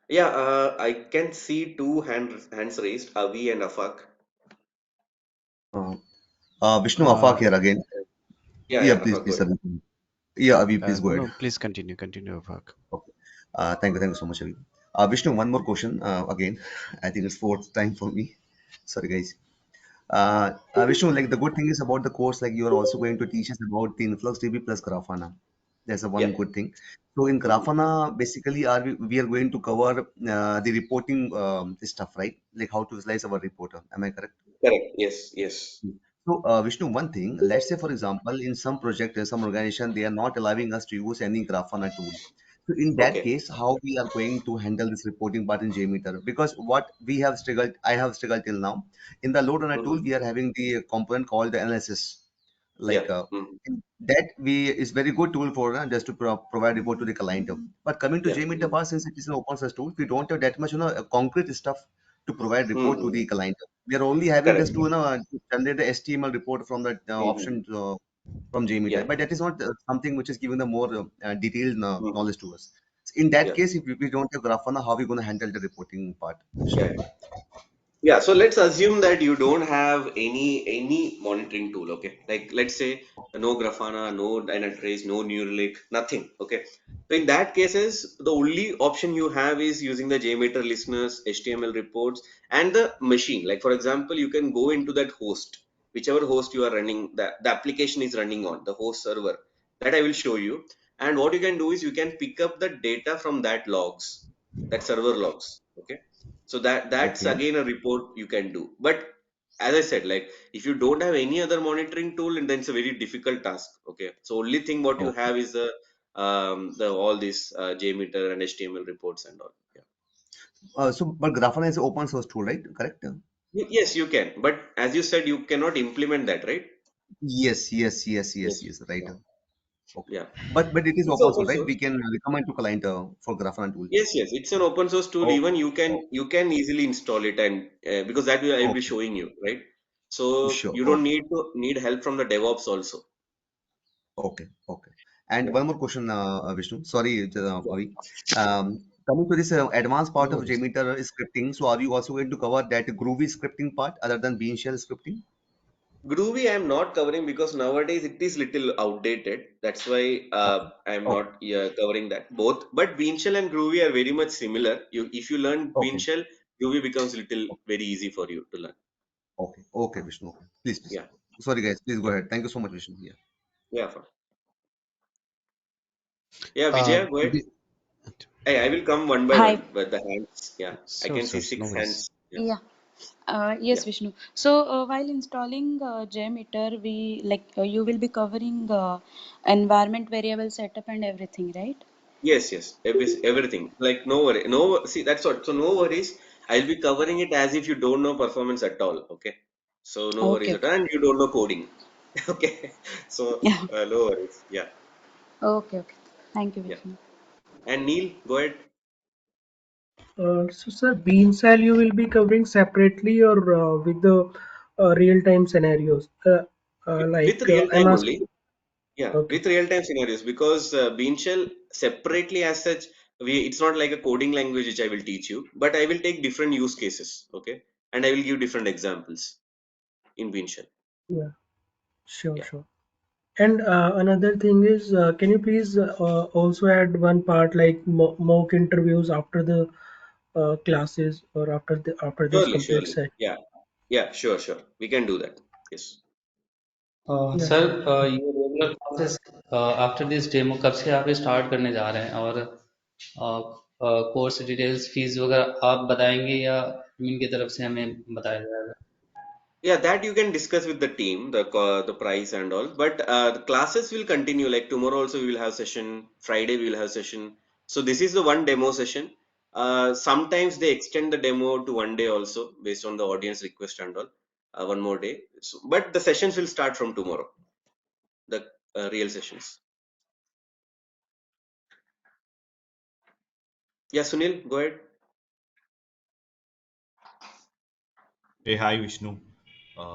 Speaker 2: Yeah. I can see two hands raised, Avi and Afak.
Speaker 4: Uh, Vishnu
Speaker 11: Uh,
Speaker 4: Afak here again.
Speaker 2: Yeah.
Speaker 4: Yeah,
Speaker 2: Yeah.
Speaker 4: please,
Speaker 2: Afak, go
Speaker 4: please,
Speaker 2: ahead.
Speaker 4: Avi. Yeah, Avi, please go
Speaker 11: no,
Speaker 4: ahead.
Speaker 11: no, please continue, Vak.
Speaker 4: Okay. Thank you so much, Avi. Vishnu, one more question. Again, I think it's fourth time for me. Sorry, guys. Vishnu, like the good thing is about the course, like you are also going to teach us about the InfluxDB plus Grafana. That's a one
Speaker 2: Yeah.
Speaker 4: good thing. So in
Speaker 2: Mhm.
Speaker 4: Grafana, basically, we are going to cover the reporting stuff, right? Like how to visualize our reporter. Am I correct?
Speaker 2: Correct. Yes. Yes.
Speaker 4: So, Vishnu, one thing, let's say, for example, in some project, some organization, they are not allowing us to use any Grafana tool. So, in that
Speaker 2: Okay.
Speaker 4: case, how we are going to handle this reporting part in JMeter? Because what we have struggled, I have struggled till now. In the LoadRunner tool,
Speaker 2: Mhm.
Speaker 4: we are having the component called the analysis.
Speaker 2: Yeah.
Speaker 4: Like
Speaker 2: Mhm.
Speaker 4: that, we is very good tool for just to provide report to the client. But coming to
Speaker 2: Yeah.
Speaker 4: JMeter part, since it is an open source tool, we don't have that much, concrete stuff to provide report to the
Speaker 2: Mhm.
Speaker 4: client. We are only having
Speaker 2: Correct.
Speaker 4: just to, generate the HTML report from the
Speaker 2: Mhm.
Speaker 4: option from JMeter,
Speaker 2: Yeah.
Speaker 4: but that is not something which is giving the more detailed
Speaker 2: Mhm.
Speaker 4: knowledge to us. So in that
Speaker 2: Yeah.
Speaker 4: case, if we don't have Grafana, how are we going to handle the reporting part, Vishnu?
Speaker 2: Yeah. Yeah, so let's assume that you don't have any monitoring tool, okay? Like let's say no Grafana, no Dynatrace, no Neuralink, nothing, okay? So in that cases, the only option you have is using the JMeter listeners, HTML reports, and the machine. Like for example, you can go into that host, whichever host you are running, the application is running on, the host server. That I will show you. And what you can do is you can pick up the data from that logs, that server logs, okay? So that's
Speaker 4: Okay,
Speaker 2: again a report you can do. But as I said, like if you don't have any other monitoring tool, and then it's a very difficult task. Okay. So only thing what you
Speaker 4: okay.
Speaker 2: have is the all these JMeter and HTML reports and all. Yeah.
Speaker 4: But Grafana is an open source tool, right? Correct?
Speaker 2: Yes, you can. But as you said, you cannot implement that, right?
Speaker 4: Yes, yes, yes, yes,
Speaker 2: Yes.
Speaker 4: yes, right.
Speaker 2: Yeah.
Speaker 4: Okay.
Speaker 2: Yeah.
Speaker 4: But it is
Speaker 2: It's
Speaker 4: open
Speaker 2: open
Speaker 4: source, right?
Speaker 2: source.
Speaker 4: We can recommend to client for Grafana tool.
Speaker 2: Yes, yes. It's an open source tool.
Speaker 4: Okay,
Speaker 2: Even
Speaker 4: okay,
Speaker 2: you can easily install it, and because that will I will be
Speaker 4: okay.
Speaker 2: showing you, right? So
Speaker 4: Sure.
Speaker 2: you don't
Speaker 4: Okay,
Speaker 2: need help from the DevOps also.
Speaker 4: okay, okay. And
Speaker 2: Yeah.
Speaker 4: one more question, Vishnu. Sorry,
Speaker 2: Yeah.
Speaker 4: Avi. Coming to this advanced part
Speaker 11: No
Speaker 4: of
Speaker 11: worries.
Speaker 4: JMeter scripting, so are you also going to cover that Groovy scripting part other than BeanShell scripting?
Speaker 2: Groovy I'm not covering because nowadays it is little outdated. That's why
Speaker 4: Okay,
Speaker 2: I'm
Speaker 4: okay,
Speaker 2: not covering that both. But BeanShell and Groovy are very much similar. If you learn
Speaker 4: okay,
Speaker 2: BeanShell, Groovy becomes little very easy for you to learn.
Speaker 4: okay, okay, Vishnu. Okay. Please, please.
Speaker 2: Yeah,
Speaker 4: Sorry, guys. Please go
Speaker 2: yeah,
Speaker 4: ahead. Thank you so much, Vishnu. Yeah.
Speaker 2: yeah. Yeah,
Speaker 11: Uh,
Speaker 2: Vijaya, go ahead.
Speaker 11: we,
Speaker 2: Hey, I will come one by
Speaker 5: Hi.
Speaker 2: one. But the hands, yeah, I
Speaker 11: sure,
Speaker 2: can see
Speaker 11: sure, no
Speaker 2: six
Speaker 11: worries.
Speaker 2: hands. Yeah,
Speaker 5: Yeah.
Speaker 2: yeah.
Speaker 5: Yes, Vishnu. So while installing JMeter, we you will be covering environment variable setup and everything, right?
Speaker 2: Yes, yes, everything. Like no worry, see that's what. So no worries. I'll be covering it as if you don't know performance at all. Okay. So no worries
Speaker 5: Okay.
Speaker 2: at all, and you don't know coding. Okay. So
Speaker 5: Yeah.
Speaker 2: no worries. Yeah,
Speaker 5: Okay. Okay. Thank you,
Speaker 2: yeah.
Speaker 5: Vishnu.
Speaker 2: And Neil, go ahead.
Speaker 8: So, sir, BeanShell you will be covering separately or with the real-time scenarios?
Speaker 2: With real
Speaker 8: I'm
Speaker 2: time only.
Speaker 8: asking.
Speaker 2: Yeah,
Speaker 8: Okay.
Speaker 2: with real time scenarios because BeanShell separately as such, it's not like a coding language which I will teach you, but I will take different use cases. Okay, and I will give different examples in BeanShell.
Speaker 8: Yeah. Sure.
Speaker 2: Yeah.
Speaker 8: Sure. And another thing is, can you please also add one part like mock interviews after the classes or after this
Speaker 2: Surely,
Speaker 8: complete
Speaker 2: surely.
Speaker 8: set?
Speaker 2: Yeah, yeah, sure, sure. We can do that. Yes.
Speaker 8: Yeah,
Speaker 12: sir, ये regular classes after this demo कब से आप start करने जा रहे हैं, और course details fees वगैरह आप बताएंगे या टीम की तरफ से हमें बताया जाएगा?
Speaker 2: Yeah, that you can discuss with the team, the price and all. But the classes will continue. Like tomorrow also we will have session. Friday we will have session. So this is the one demo session. Sometimes they extend the demo to one day also based on the audience request and all. One more day. So, but the sessions will start from tomorrow. The real sessions. Yeah, Sunil, go ahead.
Speaker 14: Hey, hi Vishnu.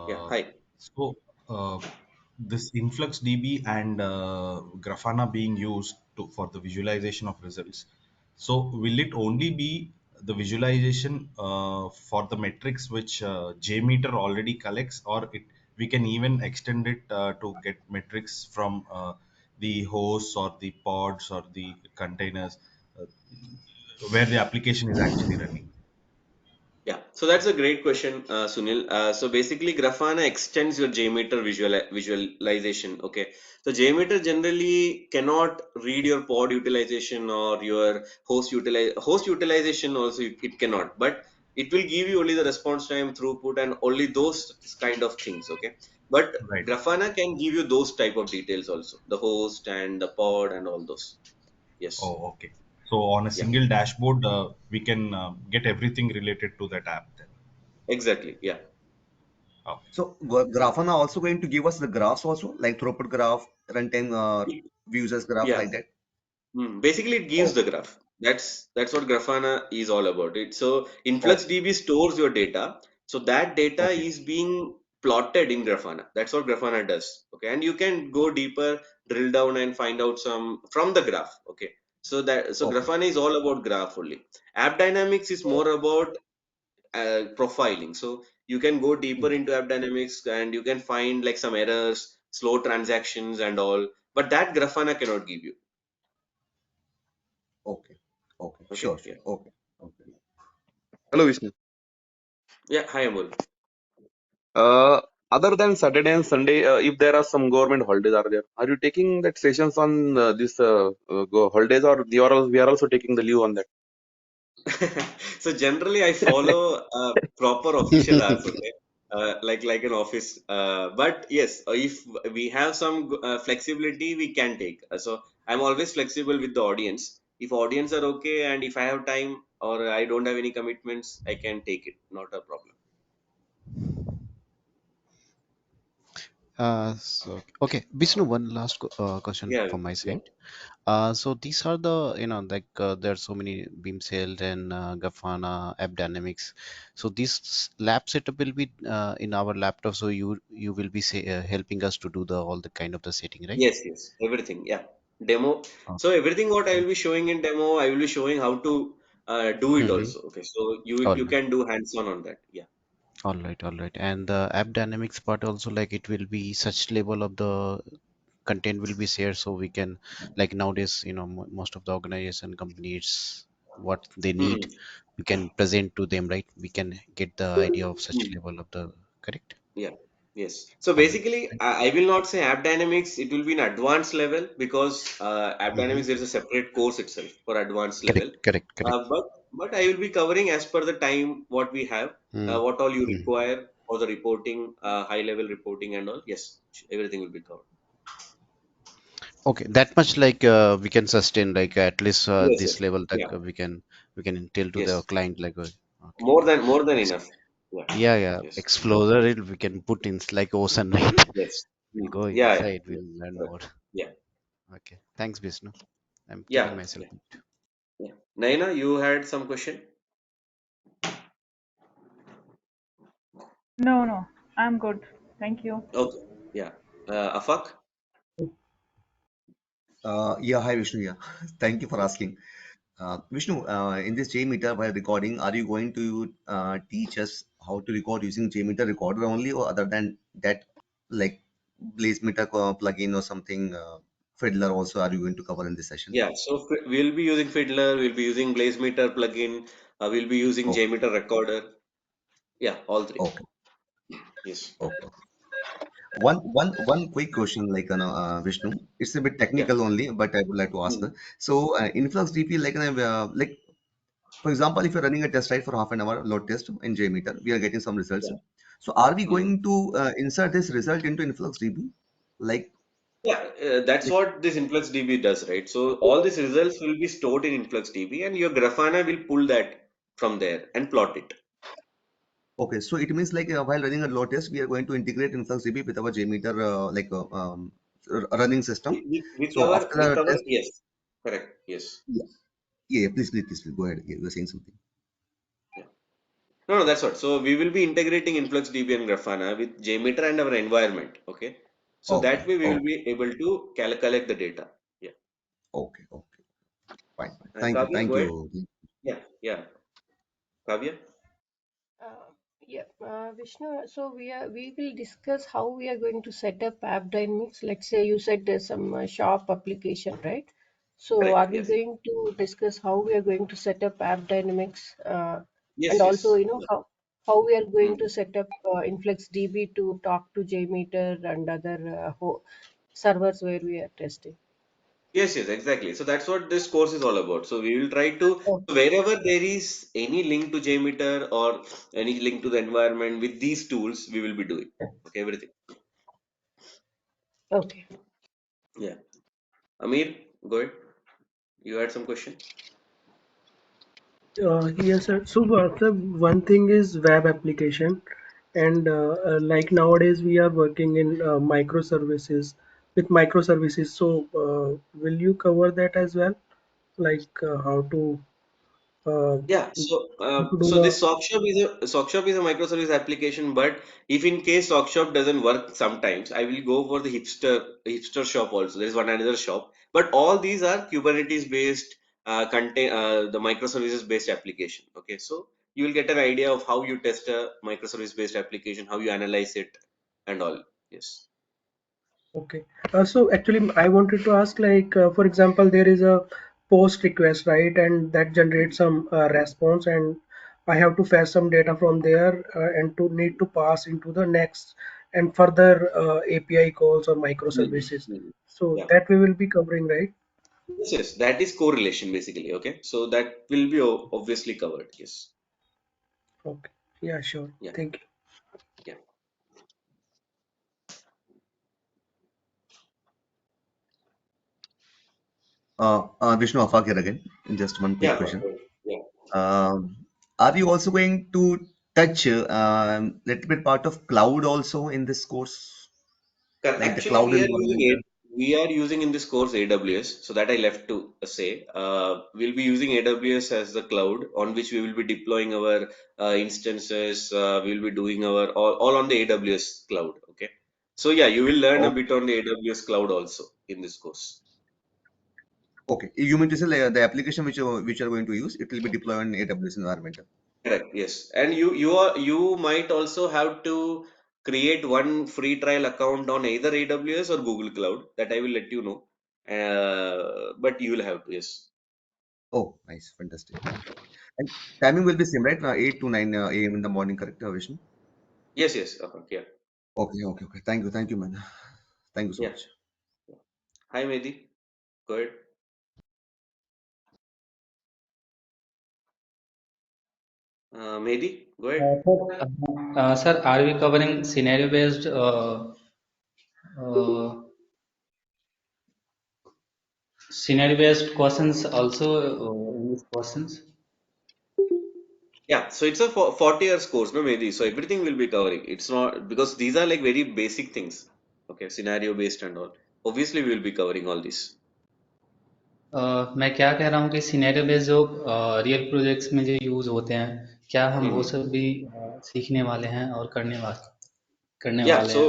Speaker 2: Yeah,
Speaker 14: Uh,
Speaker 2: hi.
Speaker 14: so this InfluxDB and Grafana being used for the visualization of results. So will it only be the visualization for the metrics which JMeter already collects, or we can even extend it to get metrics from the hosts or the pods or the containers uh, where the application is actually running?
Speaker 2: Yeah, so that's a great question, Sunil. So basically, Grafana extends your JMeter visualization. Okay, so JMeter generally cannot read your pod utilization or your host utilization. Also, it cannot, but it will give you only the response time, throughput, and only those kind of things. Okay, but
Speaker 14: Right.
Speaker 2: Grafana can give you those type of details also, the host and the pod and all those. Yes,
Speaker 14: Oh, okay. So on a
Speaker 2: yeah,
Speaker 14: single dashboard, we can get everything related to that app then.
Speaker 2: exactly, yeah.
Speaker 14: Okay.
Speaker 4: So Grafana also going to give us the graphs also, like throughput graph, runtime users graph,
Speaker 2: Yeah.
Speaker 4: like that.
Speaker 2: Basically, it gives
Speaker 4: Oh,
Speaker 2: the graph. That's what Grafana is all about. It so
Speaker 4: oh,
Speaker 2: InfluxDB stores your data. So that data
Speaker 4: okay,
Speaker 2: is being plotted in Grafana. That's what Grafana does. Okay, and you can go deeper, drill down, and find out some from the graph. Okay, so
Speaker 4: okay.
Speaker 2: Grafana is all about graph only. AppDynamics is
Speaker 4: Oh,
Speaker 2: more about profiling. So you can go
Speaker 4: hmm,
Speaker 2: deeper into AppDynamics and you can find like some errors, slow transactions, and all. But that Grafana cannot give you.
Speaker 4: okay, okay.
Speaker 2: Okay,
Speaker 4: Sure, sure.
Speaker 2: yeah.
Speaker 4: Okay, okay.
Speaker 9: Hello, Vishnu.
Speaker 2: Yeah, hi Amol.
Speaker 9: Uh, Other than Saturday and Sunday, if there are some government holidays are there, are you taking that sessions on this holidays, or we are also taking the leave on that?
Speaker 2: So generally, I follow proper official hours, okay, like an office. But yes, if we have some flexibility, we can take. So I'm always flexible with the audience. If audience are okay, and if I have time or I don't have any commitments, I can take it. Not a problem.
Speaker 11: Okay, Vishnu, one last question
Speaker 2: Yeah,
Speaker 11: from my
Speaker 2: yeah.
Speaker 11: side. So these are the, like there are so many BeamShell and Grafana, AppDynamics. So this lab setup will be in our laptop. So you will be helping us to do the all the kind of the setting, right?
Speaker 2: Yes, yes, everything. Yeah, demo. So
Speaker 11: Okay.
Speaker 2: everything what I
Speaker 11: Mm.
Speaker 2: will be showing in demo, I will be showing how to do it
Speaker 11: Mm-hmm.
Speaker 2: also. Okay, so you
Speaker 11: All
Speaker 2: you
Speaker 11: right,
Speaker 2: can do hands-on on that. Yeah.
Speaker 11: all right, all right. And the AppDynamics part also, like it will be such level of the content will be shared, so we can, like nowadays, most of the organization companies, what they
Speaker 2: Hmm.
Speaker 11: need, we can present to them, right? We can get the idea of such
Speaker 2: Hmm.
Speaker 11: level of the correct.
Speaker 2: Yeah. Yes. So
Speaker 11: All right.
Speaker 2: basically, I will not say App Dynamics. It will be an advanced level because App
Speaker 11: Mm-hmm.
Speaker 2: Dynamics there is a separate course itself for advanced level.
Speaker 11: Correct, correct, correct.
Speaker 2: But I will be covering as per the time what we have,
Speaker 11: Mm.
Speaker 2: what all you
Speaker 11: Mm.
Speaker 2: require for the reporting, high level reporting and all. Yes, everything will be covered.
Speaker 11: Okay, that much, like we can sustain, like at least
Speaker 2: Yes.
Speaker 11: this
Speaker 2: Yes.
Speaker 11: level that
Speaker 2: Yeah.
Speaker 11: we can tell to the
Speaker 2: Yes.
Speaker 11: client, like okay.
Speaker 2: More than
Speaker 11: Ex-
Speaker 2: enough. Yeah.
Speaker 11: yeah, yeah,
Speaker 2: Yes.
Speaker 11: explorer it we can put in like ocean, right?
Speaker 2: Yes.
Speaker 11: We'll
Speaker 2: Hmm.
Speaker 11: go
Speaker 2: Yeah. Yeah.
Speaker 11: inside,
Speaker 2: Yes.
Speaker 11: we'll learn
Speaker 2: Correct.
Speaker 11: more.
Speaker 2: Yeah.
Speaker 11: Okay, thanks, Vishnu. I'm keeping
Speaker 2: Yeah.
Speaker 11: myself
Speaker 2: Yeah.
Speaker 11: mute.
Speaker 2: Yeah. Naina, you had some question?
Speaker 3: No, no, I'm good. Thank you.
Speaker 2: Okay. Yeah. Afak?
Speaker 4: Yeah, hi Vishnu. Yeah, thank you for asking. Vishnu, in this JMeter while recording, are you going to teach us how to record using JMeter recorder only, or other than that, like BlazeMeter plugin or something, Fiddler also, are you going to cover in this session?
Speaker 2: Yeah, so we'll be using Fiddler, we'll be using BlazeMeter plugin. We'll be using
Speaker 4: Okay.
Speaker 2: JMeter recorder. Yeah, all three.
Speaker 4: Okay.
Speaker 2: Yes.
Speaker 4: Okay. One quick question, like, Vishnu. It's a bit
Speaker 2: Yeah.
Speaker 4: technical only, but I would like to ask.
Speaker 2: Mm.
Speaker 4: So, InfluxDB, like, for example, if you're running a test right for half an hour load test in JMeter, we are getting some results.
Speaker 2: Yeah.
Speaker 4: So, are we
Speaker 2: Mm.
Speaker 4: going to insert this result into InfluxDB? Like,
Speaker 2: Yeah, that's
Speaker 4: like,
Speaker 2: what this InfluxDB does, right? So all these results will be stored in InfluxDB, and your Grafana will pull that from there and plot it.
Speaker 4: okay, so it means like while running a load test, we are going to integrate InfluxDB with our JMeter running system. So after
Speaker 2: With
Speaker 4: the
Speaker 2: our
Speaker 4: test,
Speaker 2: yes, correct, yes.
Speaker 4: yeah, yeah, please go ahead. Yeah, you were saying something.
Speaker 2: Yeah. No, no, that's what. So we will be integrating InfluxDB and Grafana with JMeter and our environment. Okay. So that
Speaker 4: Okay,
Speaker 2: way we will
Speaker 4: okay,
Speaker 2: be able to collect the data. Yeah.
Speaker 4: okay. Fine.
Speaker 2: And Kavya,
Speaker 4: Thank
Speaker 2: go ahead.
Speaker 4: you.
Speaker 2: Yeah, yeah. Kavya.
Speaker 6: Uh, yeah, Vishnu, so we will discuss how we are going to set up AppDynamics. Let's say you said there's some shop application, right? So are
Speaker 2: Correct.
Speaker 6: we
Speaker 2: Yes.
Speaker 6: going to discuss how we are going to set up AppDynamics, and
Speaker 2: Yes.
Speaker 6: also,
Speaker 2: Yes.
Speaker 6: you know,
Speaker 2: Yeah.
Speaker 6: how we are going
Speaker 2: Mm.
Speaker 6: to set up InfluxDB to talk to JMeter and other servers where we are testing.
Speaker 2: Yes, yes, exactly. So that's what this course is all about. So we will try to,
Speaker 6: Oh,
Speaker 2: wherever there is any link to JMeter or any link to the environment with these tools, we will be doing. Okay, everything.
Speaker 6: okay.
Speaker 2: Yeah. Amir, go ahead. You had some question?
Speaker 8: Yes, sir. So, sir, one thing is web application, and like nowadays we are working in microservices with microservices. So, will you cover that as well? Like uh,
Speaker 2: Yeah,
Speaker 8: how to do
Speaker 2: so
Speaker 8: the
Speaker 2: this sock shop is a microservice application, but if in case sock shop doesn't work sometimes, I will go for the hipster shop also. There is one another shop, but all these are Kubernetes based contain the microservices based application. Okay, so you will get an idea of how you test a microservice based application, how you analyze it, and all. Yes.
Speaker 8: Okay. So actually, I wanted to ask, like, for example, there is a post request, right? And that generates some response, and I have to fetch some data from there and to need to pass into the next and further API calls or
Speaker 2: Mhm.
Speaker 8: microservices.
Speaker 2: Mhm.
Speaker 8: So
Speaker 2: Yeah.
Speaker 8: that we will be covering, right?
Speaker 2: Yes, yes, that is correlation basically. Okay, so that will be obviously covered. Yes.
Speaker 8: Okay. Yeah, sure.
Speaker 2: Yeah.
Speaker 8: Thank you.
Speaker 2: Yeah.
Speaker 4: Vishnu Afak here again. Just one quick
Speaker 2: Yeah.
Speaker 4: question.
Speaker 2: Yeah.
Speaker 4: Um, are you also going to touch little bit part of cloud also in this course, like the
Speaker 2: Actually,
Speaker 4: cloud environment?
Speaker 2: we are using in this course AWS, so that I left to say. We'll be using AWS as the cloud on which we will be deploying our instances. We'll be doing our all on the AWS cloud. Okay. So yeah, you will learn a
Speaker 4: Okay,
Speaker 2: bit on the AWS cloud also in this course.
Speaker 4: okay. You mean to say like, the application which you are going to use, it will be deployed in AWS environment.
Speaker 2: Correct. Yes. And you might also have to create one free trial account on either AWS or Google Cloud. That I will let you know. But you will have to. Yes.
Speaker 4: Oh, nice, fantastic. And timing will be same, right? 8 to 9 a.m. in the morning, correct, Vishnu?
Speaker 2: Yes. Yes. Yeah.
Speaker 4: Okay. Thank you, man. Thank you so
Speaker 2: Yeah.
Speaker 4: much.
Speaker 2: Hi, Mehdi. Go ahead. Mehdi, go ahead.
Speaker 12: Sir, are we covering scenario-based uh, scenario-based questions also in these questions?
Speaker 2: Yeah. So it's a 40 years course, no, Mehdi. So everything will be covering. It's not because these are like very basic things. Okay. Scenario based and all. Obviously, we will be covering all this.
Speaker 12: मैं क्या कह रहा हूँ कि scenario based जो real projects में जो use होते हैं क्या हम वो
Speaker 2: Mhm.
Speaker 12: सब भी सीखने वाले हैं और करने
Speaker 2: Yeah,
Speaker 12: वाले हैं
Speaker 2: so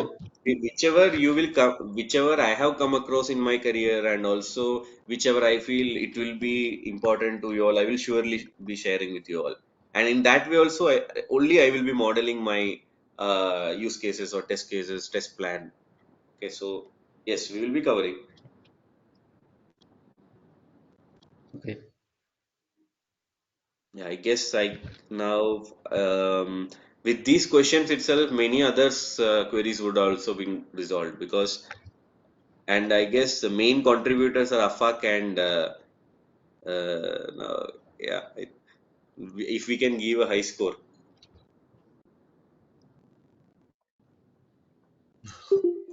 Speaker 2: whichever you will come, whichever I have come across in my career, and also whichever I feel it will be important to you all, I will surely be sharing with you all. And in that way, also, only I will be modeling my use cases or test cases, test plan. Okay, so yes, we will be covering.
Speaker 12: Okay
Speaker 2: Yeah, I guess I now with these questions itself, many others queries would also be resolved because, and I guess the main contributors are Afak and no, yeah, if we can give a high score,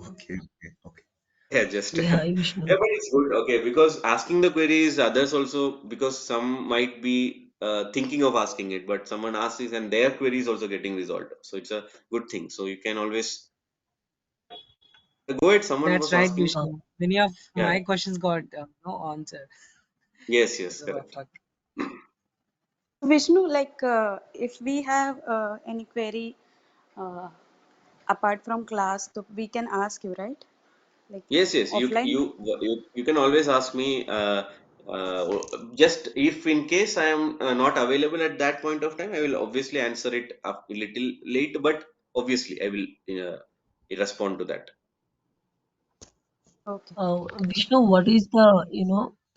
Speaker 4: Okay, okay, okay.
Speaker 2: yeah, just
Speaker 7: Yeah,
Speaker 2: yeah,
Speaker 7: hi Vishnu.
Speaker 2: but it's good. Okay, because asking the queries, others also because some might be thinking of asking it, but someone asks it and their query is also getting resolved. So it's a good thing. So you can always go ahead. Someone
Speaker 7: That's
Speaker 2: was
Speaker 7: right,
Speaker 2: asking.
Speaker 7: Vishnu. Many of
Speaker 2: Yeah.
Speaker 7: my questions got no answer
Speaker 2: Yes. Yes.
Speaker 7: because of our
Speaker 2: Correct.
Speaker 7: fuck.
Speaker 5: Vishnu, like if we have any query uh, apart from class, so we can ask you, right? Like
Speaker 2: Yes. Yes.
Speaker 5: offline.
Speaker 2: You can always ask me. Just if in case I am not available at that point of time, I will obviously answer it a little late, but obviously I will respond to that.
Speaker 5: Okay.
Speaker 7: Vishnu, what is the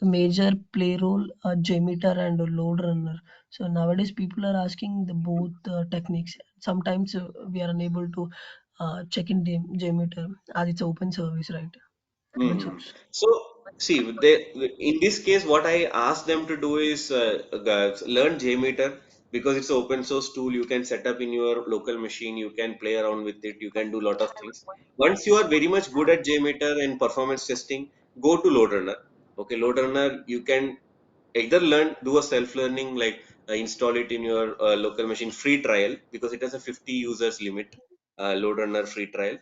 Speaker 7: the major play role JMeter and LoadRunner? So nowadays people are asking the both techniques. Sometimes we are unable to check in JMeter as it's open service, right? Open
Speaker 2: Hmm.
Speaker 7: source.
Speaker 2: So, see, in this case, what I ask them to do is learn JMeter because it's an open source tool. You can set up in your local machine. You can play around with it. You can do a lot of things. Once you are very much good at JMeter and performance testing, go to LoadRunner. Okay, LoadRunner, you can either do a self-learning, like install it in your local machine, free trial because it has a 50 users limit, load runner free trial.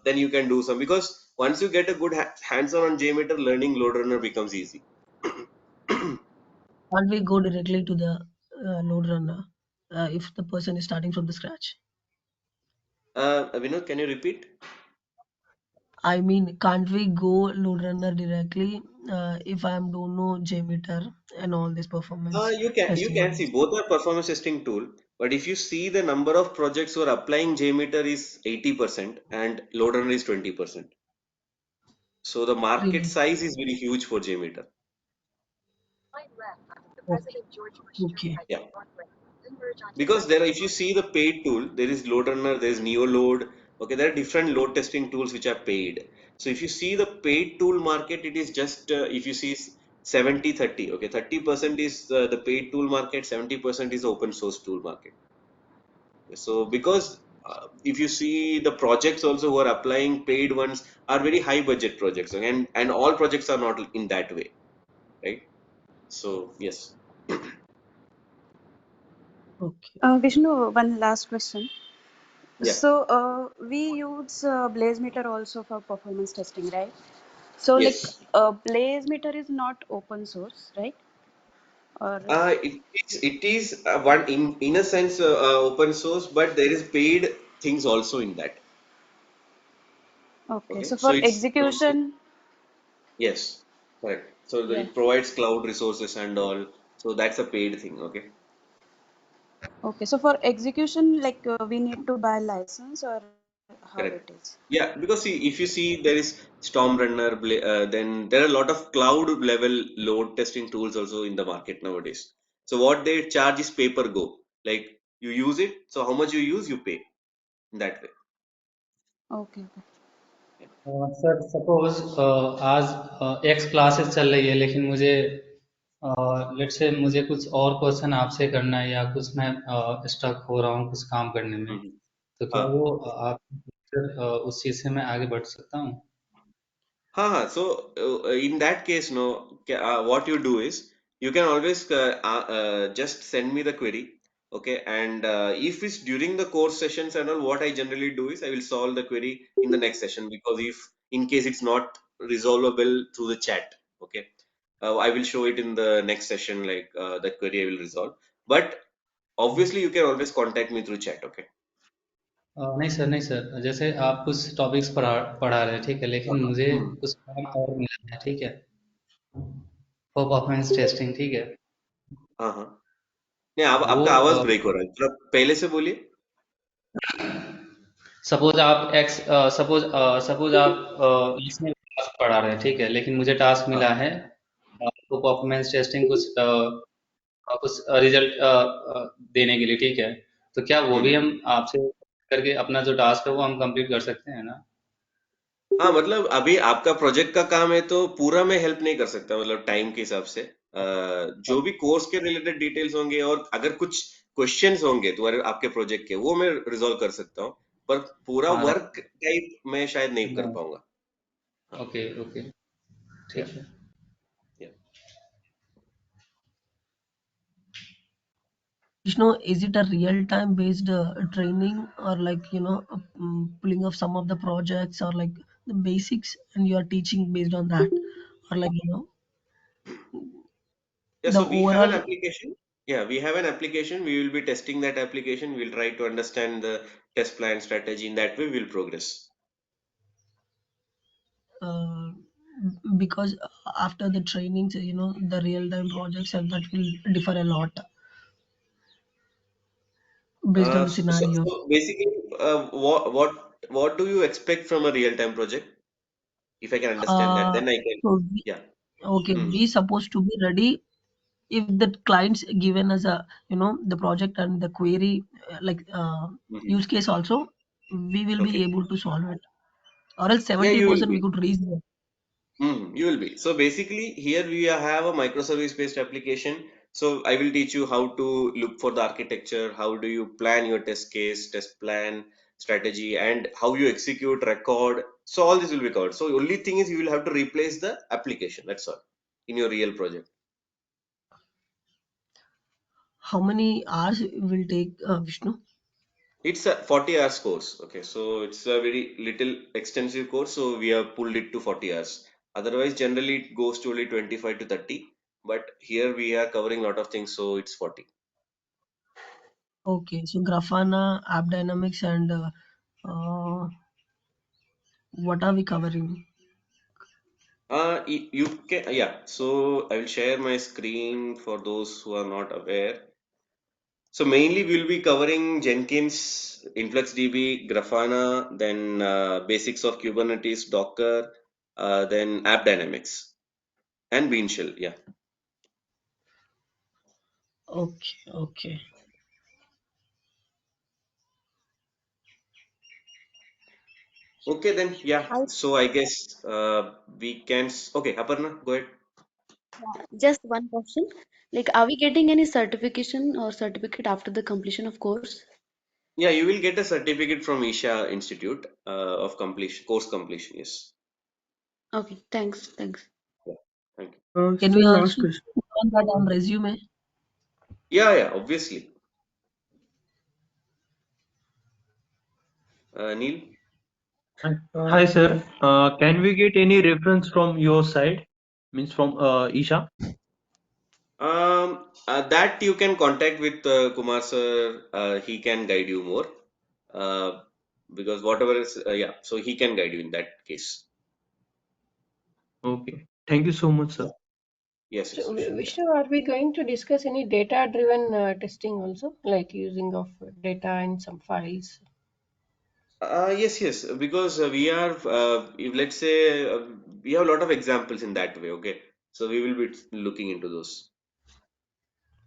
Speaker 2: Then you can do some because once you get a good hands-on on JMeter, learning load runner becomes easy.
Speaker 7: Can't we go directly to the LoadRunner if the person is starting from the scratch?
Speaker 2: Vinod, can you repeat?
Speaker 7: I mean, can't we go LoadRunner directly if I am don't know JMeter and all this performance
Speaker 2: You
Speaker 7: testing?
Speaker 2: can see both are performance testing tool, but if you see the number of projects who are applying JMeter is 80% and load runner is 20%. So the market
Speaker 7: Really?
Speaker 2: size is very huge for JMeter.
Speaker 7: Okay. Okay.
Speaker 2: Yeah. Because there, if you see the paid tool, there is LoadRunner, there is NeoLoad. Okay, there are different load testing tools which are paid. So if you see the paid tool market, it is just if you see 70-30. Okay, 30% is the paid tool market, 70% is open source tool market. So because if you see the projects also who are applying paid ones are very high budget projects, okay, and all projects are not in that way, right? So yes,
Speaker 7: Okay.
Speaker 5: Vishnu, one last question.
Speaker 2: yeah,
Speaker 5: So we use BlazeMeter also for performance testing, right? So like
Speaker 2: yes.
Speaker 5: BlazeMeter is not open source, right? Or
Speaker 2: It is one in a sense open source, but there is paid things also in that.
Speaker 5: okay.
Speaker 2: Okay,
Speaker 5: So
Speaker 2: so
Speaker 5: for
Speaker 2: it's
Speaker 5: execution,
Speaker 2: yes, correct. So
Speaker 5: yeah.
Speaker 2: it provides cloud resources and all. So that's a paid thing. Okay,
Speaker 5: Okay. So for execution, like we need to buy license or how it
Speaker 2: correct.
Speaker 5: is?
Speaker 2: Yeah, because see, if you see there is Storm Runner, then there are a lot of cloud level load testing tools also in the market nowadays. So what they charge is pay per go. Like you use it, so how much you use, you pay in that way.
Speaker 5: Okay. Okay.
Speaker 2: Yeah.
Speaker 12: Sir suppose आज x classes चल रही है लेकिन मुझे late से मुझे कुछ और क्वेश्चन आपसे करना है या कुछ मैं स्टक हो रहा हूँ कुछ काम करने में
Speaker 2: Mhm.
Speaker 12: तो क्या
Speaker 2: हाँ
Speaker 12: वो आप उस चीज से मैं आगे बढ़ सकता हूँ?
Speaker 2: हाँ. So in that case, no, what you do is you can always just send me the query, okay? And if it's during the course sessions and all, what I generally do is I will solve the query in the next session because if in case it's not resolvable through the chat, okay, I will show it in the next session, like that query I will resolve. But obviously, you can always contact me through chat, okay?
Speaker 12: नहीं sir जैसे आप कुछ topics पढ़ा रहे हैं ठीक है लेकिन मुझे
Speaker 2: Hmm.
Speaker 12: कुछ काम और मिला है ठीक है फॉर परफॉर्मेंस टेस्टिंग ठीक है
Speaker 2: हाँ हाँ. नहीं, आप
Speaker 12: वो
Speaker 2: आपका आवाज ब्रेक हो रहा है, थोड़ा पहले से बोलिए.
Speaker 12: सपोज आप एक्स सपोज आप इसमें टास्क पढ़ा रहे हैं ठीक है लेकिन मुझे टास्क मिला
Speaker 2: हाँ.
Speaker 12: है तो परफॉर्मेंस टेस्टिंग कुछ कुछ रिजल्ट देने के लिए, ठीक है, तो क्या वो भी
Speaker 2: हम्म।
Speaker 12: हम आपसे करके अपना जो टास्क है वो हम कंप्लीट कर सकते हैं ना?
Speaker 2: हाँ, मतलब अभी आपका प्रोजेक्ट का काम है तो पूरा मैं हेल्प नहीं कर सकता, मतलब टाइम के हिसाब से। जो भी कोर्स के रिलेटेड डिटेल्स होंगे और अगर कुछ क्वेश्चंस होंगे तुम्हारे आपके प्रोजेक्ट के, वो मैं रिजॉल्व कर सकता हूँ, पर पूरा
Speaker 12: हाँ,
Speaker 2: वर्क टाइप मैं शायद नहीं कर
Speaker 12: राइट।
Speaker 2: पाऊंगा। हाँ।
Speaker 12: ओके, ओके,
Speaker 2: या
Speaker 12: ठीक है।
Speaker 2: या
Speaker 7: Vishnu, is it a real-time based training or like, pulling of some of the projects or like the basics and you are teaching based on that or like,
Speaker 2: Yeah,
Speaker 7: the
Speaker 2: so we have an
Speaker 7: overall
Speaker 2: application. Yeah, we have an application. We will be testing that application. We'll try to understand the test plan strategy. In that way, we'll progress.
Speaker 7: uh, because after the trainings, the real-time projects and that will differ a lot based on the scenarios.
Speaker 2: So basically, what do you expect from a real-time project? If I can understand that,
Speaker 7: Uh,
Speaker 2: then I can.
Speaker 7: so
Speaker 2: Yeah.
Speaker 7: okay,
Speaker 2: Hmm.
Speaker 7: we supposed to be ready if the clients given us a the project and the query
Speaker 2: Hmm.
Speaker 7: use case also, we will be
Speaker 2: Okay.
Speaker 7: able to solve it, or else
Speaker 2: Yeah, you will
Speaker 7: 70% we
Speaker 2: be.
Speaker 7: could reach there.
Speaker 2: You will be. So basically, here we have a microservice-based application. So I will teach you how to look for the architecture, how do you plan your test case, test plan, strategy, and how you execute, record. So all this will be covered. So only thing is you will have to replace the application. That's all in your real project.
Speaker 7: How many hours will take, Vishnu?
Speaker 2: It's a 40 hours course. Okay, so it's a very little extensive course. So we have pulled it to 40 hours. Otherwise, generally it goes to only 25 to 30. But here we are covering a lot of things, so it's 40.
Speaker 7: Okay, so Grafana, AppDynamics, and uh, what are we covering?
Speaker 2: You can, yeah. So I will share my screen for those who are not aware. So mainly we'll be covering Jenkins, InfluxDB, Grafana, then basics of Kubernetes, Docker, then AppDynamics and BeanShell. Yeah.
Speaker 7: Okay, okay.
Speaker 2: Okay, then, yeah.
Speaker 10: I
Speaker 2: So I guess we can. Okay, Aparna, go ahead.
Speaker 5: Just one question. Like, are we getting any certification or certificate after the completion of course?
Speaker 2: Yeah, you will get a certificate from Isha Institute of completion, course completion. Yes.
Speaker 5: Okay, thanks, thanks.
Speaker 2: Yeah. Thank you.
Speaker 7: Can
Speaker 8: So
Speaker 7: we
Speaker 8: last
Speaker 7: also
Speaker 8: question.
Speaker 7: put on that on resume?
Speaker 2: Yeah, yeah. Obviously, Neil.
Speaker 13: Hi,
Speaker 8: Uh,
Speaker 13: hi, sir. Can we get any reference from your side? Means from Isha?
Speaker 2: That you can contact with Kumar sir. He can guide you more. Uh, because whatever is, yeah. So he can guide you in that case.
Speaker 13: Okay. Thank you so much, sir.
Speaker 2: Yeah. Yes,
Speaker 6: So,
Speaker 2: yes, sure. Yeah.
Speaker 6: Vishnu, are we going to discuss any data-driven testing also, like using of data in some files?
Speaker 2: Yes, yes, because we are, if let's say, we have a lot of examples in that way, okay? So we will be looking into those.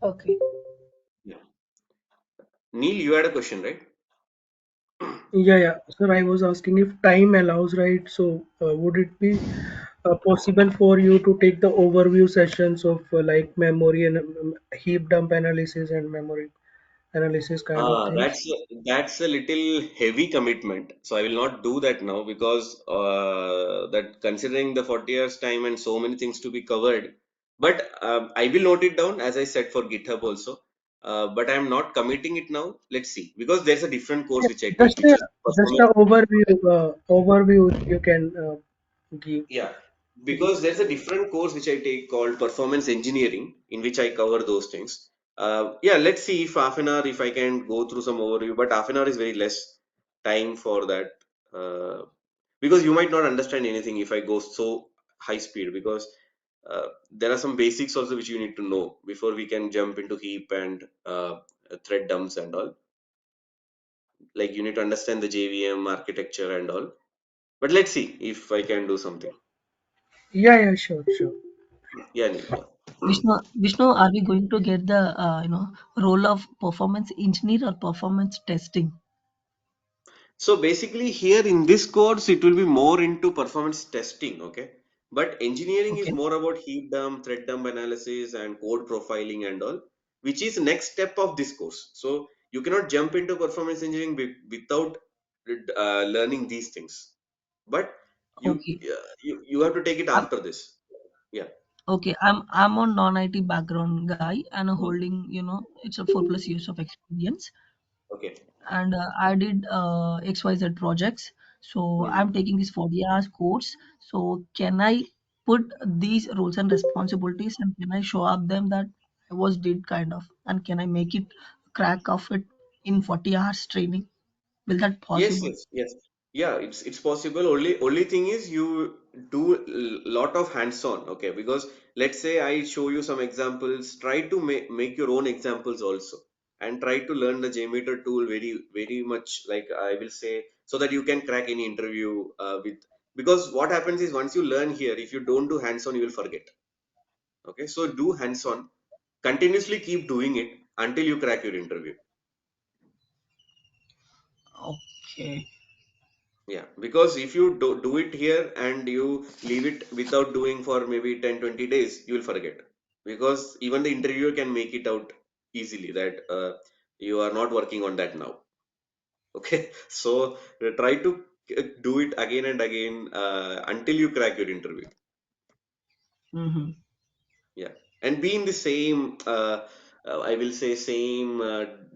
Speaker 6: Okay.
Speaker 2: Yeah. Neil, you had a question, right?
Speaker 8: yeah, yeah. Sir, I was asking if time allows, right? So, would it be possible for you to take the overview sessions of like memory and heap dump analysis and memory analysis kind of
Speaker 2: Ah,
Speaker 8: things?
Speaker 2: that's a little heavy commitment. So I will not do that now because that considering the 40 years time and so many things to be covered. But I will note it down as I said for GitHub also. But I am not committing it now. Let's see, because there's a different course
Speaker 8: Yeah,
Speaker 2: which I take,
Speaker 8: just
Speaker 2: which
Speaker 8: a
Speaker 2: is
Speaker 8: just
Speaker 2: performance.
Speaker 8: a overview if you can give.
Speaker 2: Yeah, because there's a different course which I take called performance engineering, in which I cover those things. Yeah, let's see if half an hour, if I can go through some overview, but half an hour is very less time for that. Uh, because you might not understand anything if I go so high speed, because there are some basics also which you need to know before we can jump into heap and thread dumps and all. Like you need to understand the JVM architecture and all. But let's see if I can do something.
Speaker 8: Yeah, yeah, sure, sure.
Speaker 2: Yeah, Neil, yeah.
Speaker 7: Vishnu, are we going to get the role of performance engineer or performance testing?
Speaker 2: So basically here in this course, it will be more into performance testing, okay? But engineering is
Speaker 7: Okay,
Speaker 2: more about heap dump, thread dump analysis and code profiling and all, which is next step of this course. So you cannot jump into performance engineering without learning these things. But
Speaker 7: okay.
Speaker 2: you have to take it
Speaker 7: I'm
Speaker 2: after this. Yeah.
Speaker 7: okay. I'm on non-IT background guy and
Speaker 2: Hmm.
Speaker 7: holding it's a 4+ years of experience.
Speaker 2: Okay.
Speaker 7: And I did XYZ projects. So
Speaker 2: Hmm.
Speaker 7: I'm taking this 40 hours course. So can I put these roles and responsibilities and can I show up them that I was did kind of and can I make it crack of it in 40 hours training? Will that
Speaker 2: Yes,
Speaker 7: possible?
Speaker 2: yes, yes. Yeah, it's possible. Only thing is you do lot of hands-on, okay? Because let's say I show you some examples, try to make your own examples also, and try to learn the JMeter tool very much like I will say, so that you can crack any interview with. Because what happens is once you learn here, if you don't do hands-on, you will forget. Okay, so do hands-on, continuously keep doing it until you crack your interview.
Speaker 7: Okay.
Speaker 2: Yeah, because if you do it here and you leave it without doing for maybe 10, 20 days, you will forget. Because even the interviewer can make it out easily that you are not working on that now. Okay, so try to do it again and again until you crack your interview.
Speaker 7: Mm-hmm.
Speaker 2: Yeah, and be in the same, I will say, same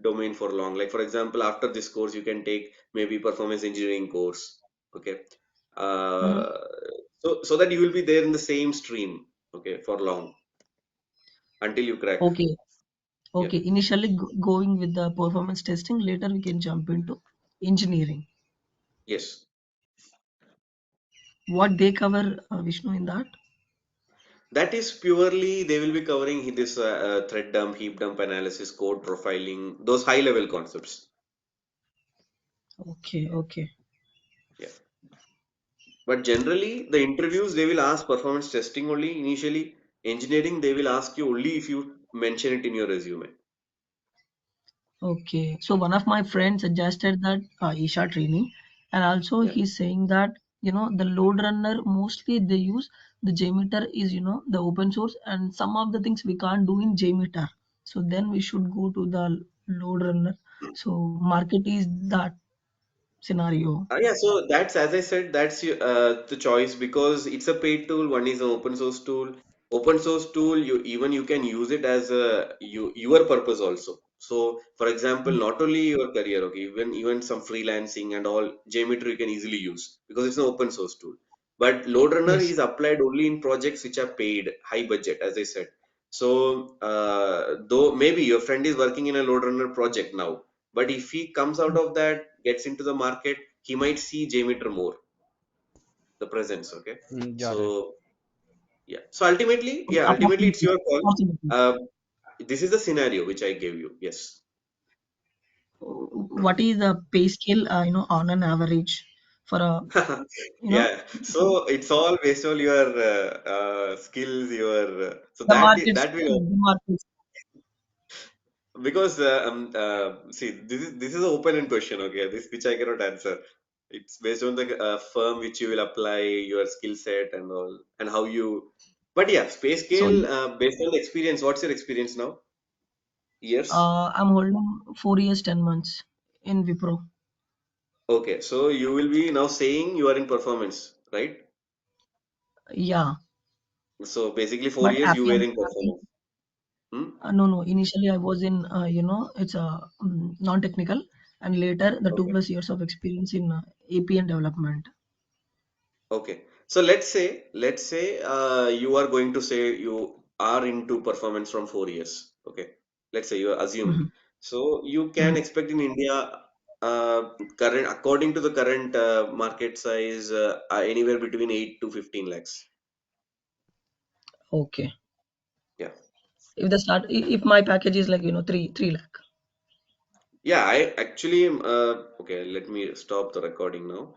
Speaker 2: domain for long. Like for example, after this course, you can take maybe performance engineering course. Okay,
Speaker 7: Mm-hmm.
Speaker 2: uh, so that you will be there in the same stream. Okay, for long until you crack.
Speaker 7: Okay.
Speaker 2: Yeah.
Speaker 7: Okay. Initially going with the performance testing, later we can jump into engineering.
Speaker 2: Yes.
Speaker 7: What they cover, Vishnu, in that?
Speaker 2: That is purely they will be covering this thread dump, heap dump analysis, code profiling, those high level concepts.
Speaker 7: Okay. Okay.
Speaker 2: Yeah. But generally, the interviews they will ask performance testing only initially. Engineering they will ask you only if you mention it in your resume.
Speaker 7: Okay, so one of my friends suggested that Isha training, and also
Speaker 2: Yeah.
Speaker 7: he's saying that the load runner mostly they use the JMeter is the open source, and some of the things we can't do in JMeter. So then we should go to the load runner. So market is that scenario.
Speaker 2: Yeah, so that's as I said, that's the choice because it's a paid tool. One is an open source tool. Open source tool, you can use it as your purpose also. So, for example,
Speaker 7: Mm,
Speaker 2: not only your career, okay, even some freelancing and all, JMeter you can easily use because it's an open source tool. But LoadRunner
Speaker 7: yes.
Speaker 2: is applied only in projects which are paid, high budget, as I said. So, though maybe your friend is working in a LoadRunner project now, but if he comes out of that, gets into the market, he might see JMeter more, the presence. Okay.
Speaker 11: Got it.
Speaker 2: So yeah. So ultimately,
Speaker 7: Okay,
Speaker 2: yeah, ultimately it's
Speaker 7: opportunities.
Speaker 2: your call.
Speaker 7: Opportunities.
Speaker 2: Uh, this is the scenario which I gave you. Yes.
Speaker 7: What is the pay scale? On an average for a
Speaker 2: Yeah.
Speaker 7: for
Speaker 2: So it's all based on your skills, your so
Speaker 7: the markets.
Speaker 2: that will
Speaker 7: The markets.
Speaker 2: because see this is an open-end question. Okay, this which I cannot answer. It's based on the firm which you will apply your skill set and all and how you. But yeah, space
Speaker 7: So
Speaker 2: scale based on the experience. What's your experience now? Years.
Speaker 7: I'm holding 4 years, 10 months in Wipro.
Speaker 2: Okay, so you will be now saying you are in performance, right?
Speaker 7: Yeah,
Speaker 2: So basically, four
Speaker 7: but
Speaker 2: years you were
Speaker 7: API,
Speaker 2: in performance. Hmm?
Speaker 7: no, no. Initially, I was in, it's a non-technical, and later the two
Speaker 2: Okay.
Speaker 7: plus years of experience in API and development.
Speaker 2: Okay. So let's say you are going to say you are into performance from 4 years. Okay. Let's say you are assumed.
Speaker 7: Mhm,
Speaker 2: So you can
Speaker 7: mhm.
Speaker 2: expect in India, uh, current according to the current market size, anywhere between 8 to 15 lakhs.
Speaker 7: Okay.
Speaker 2: Yeah.
Speaker 7: If the start, if my package is like 3 lakh.
Speaker 2: Yeah. I actually okay. Let me stop the recording now.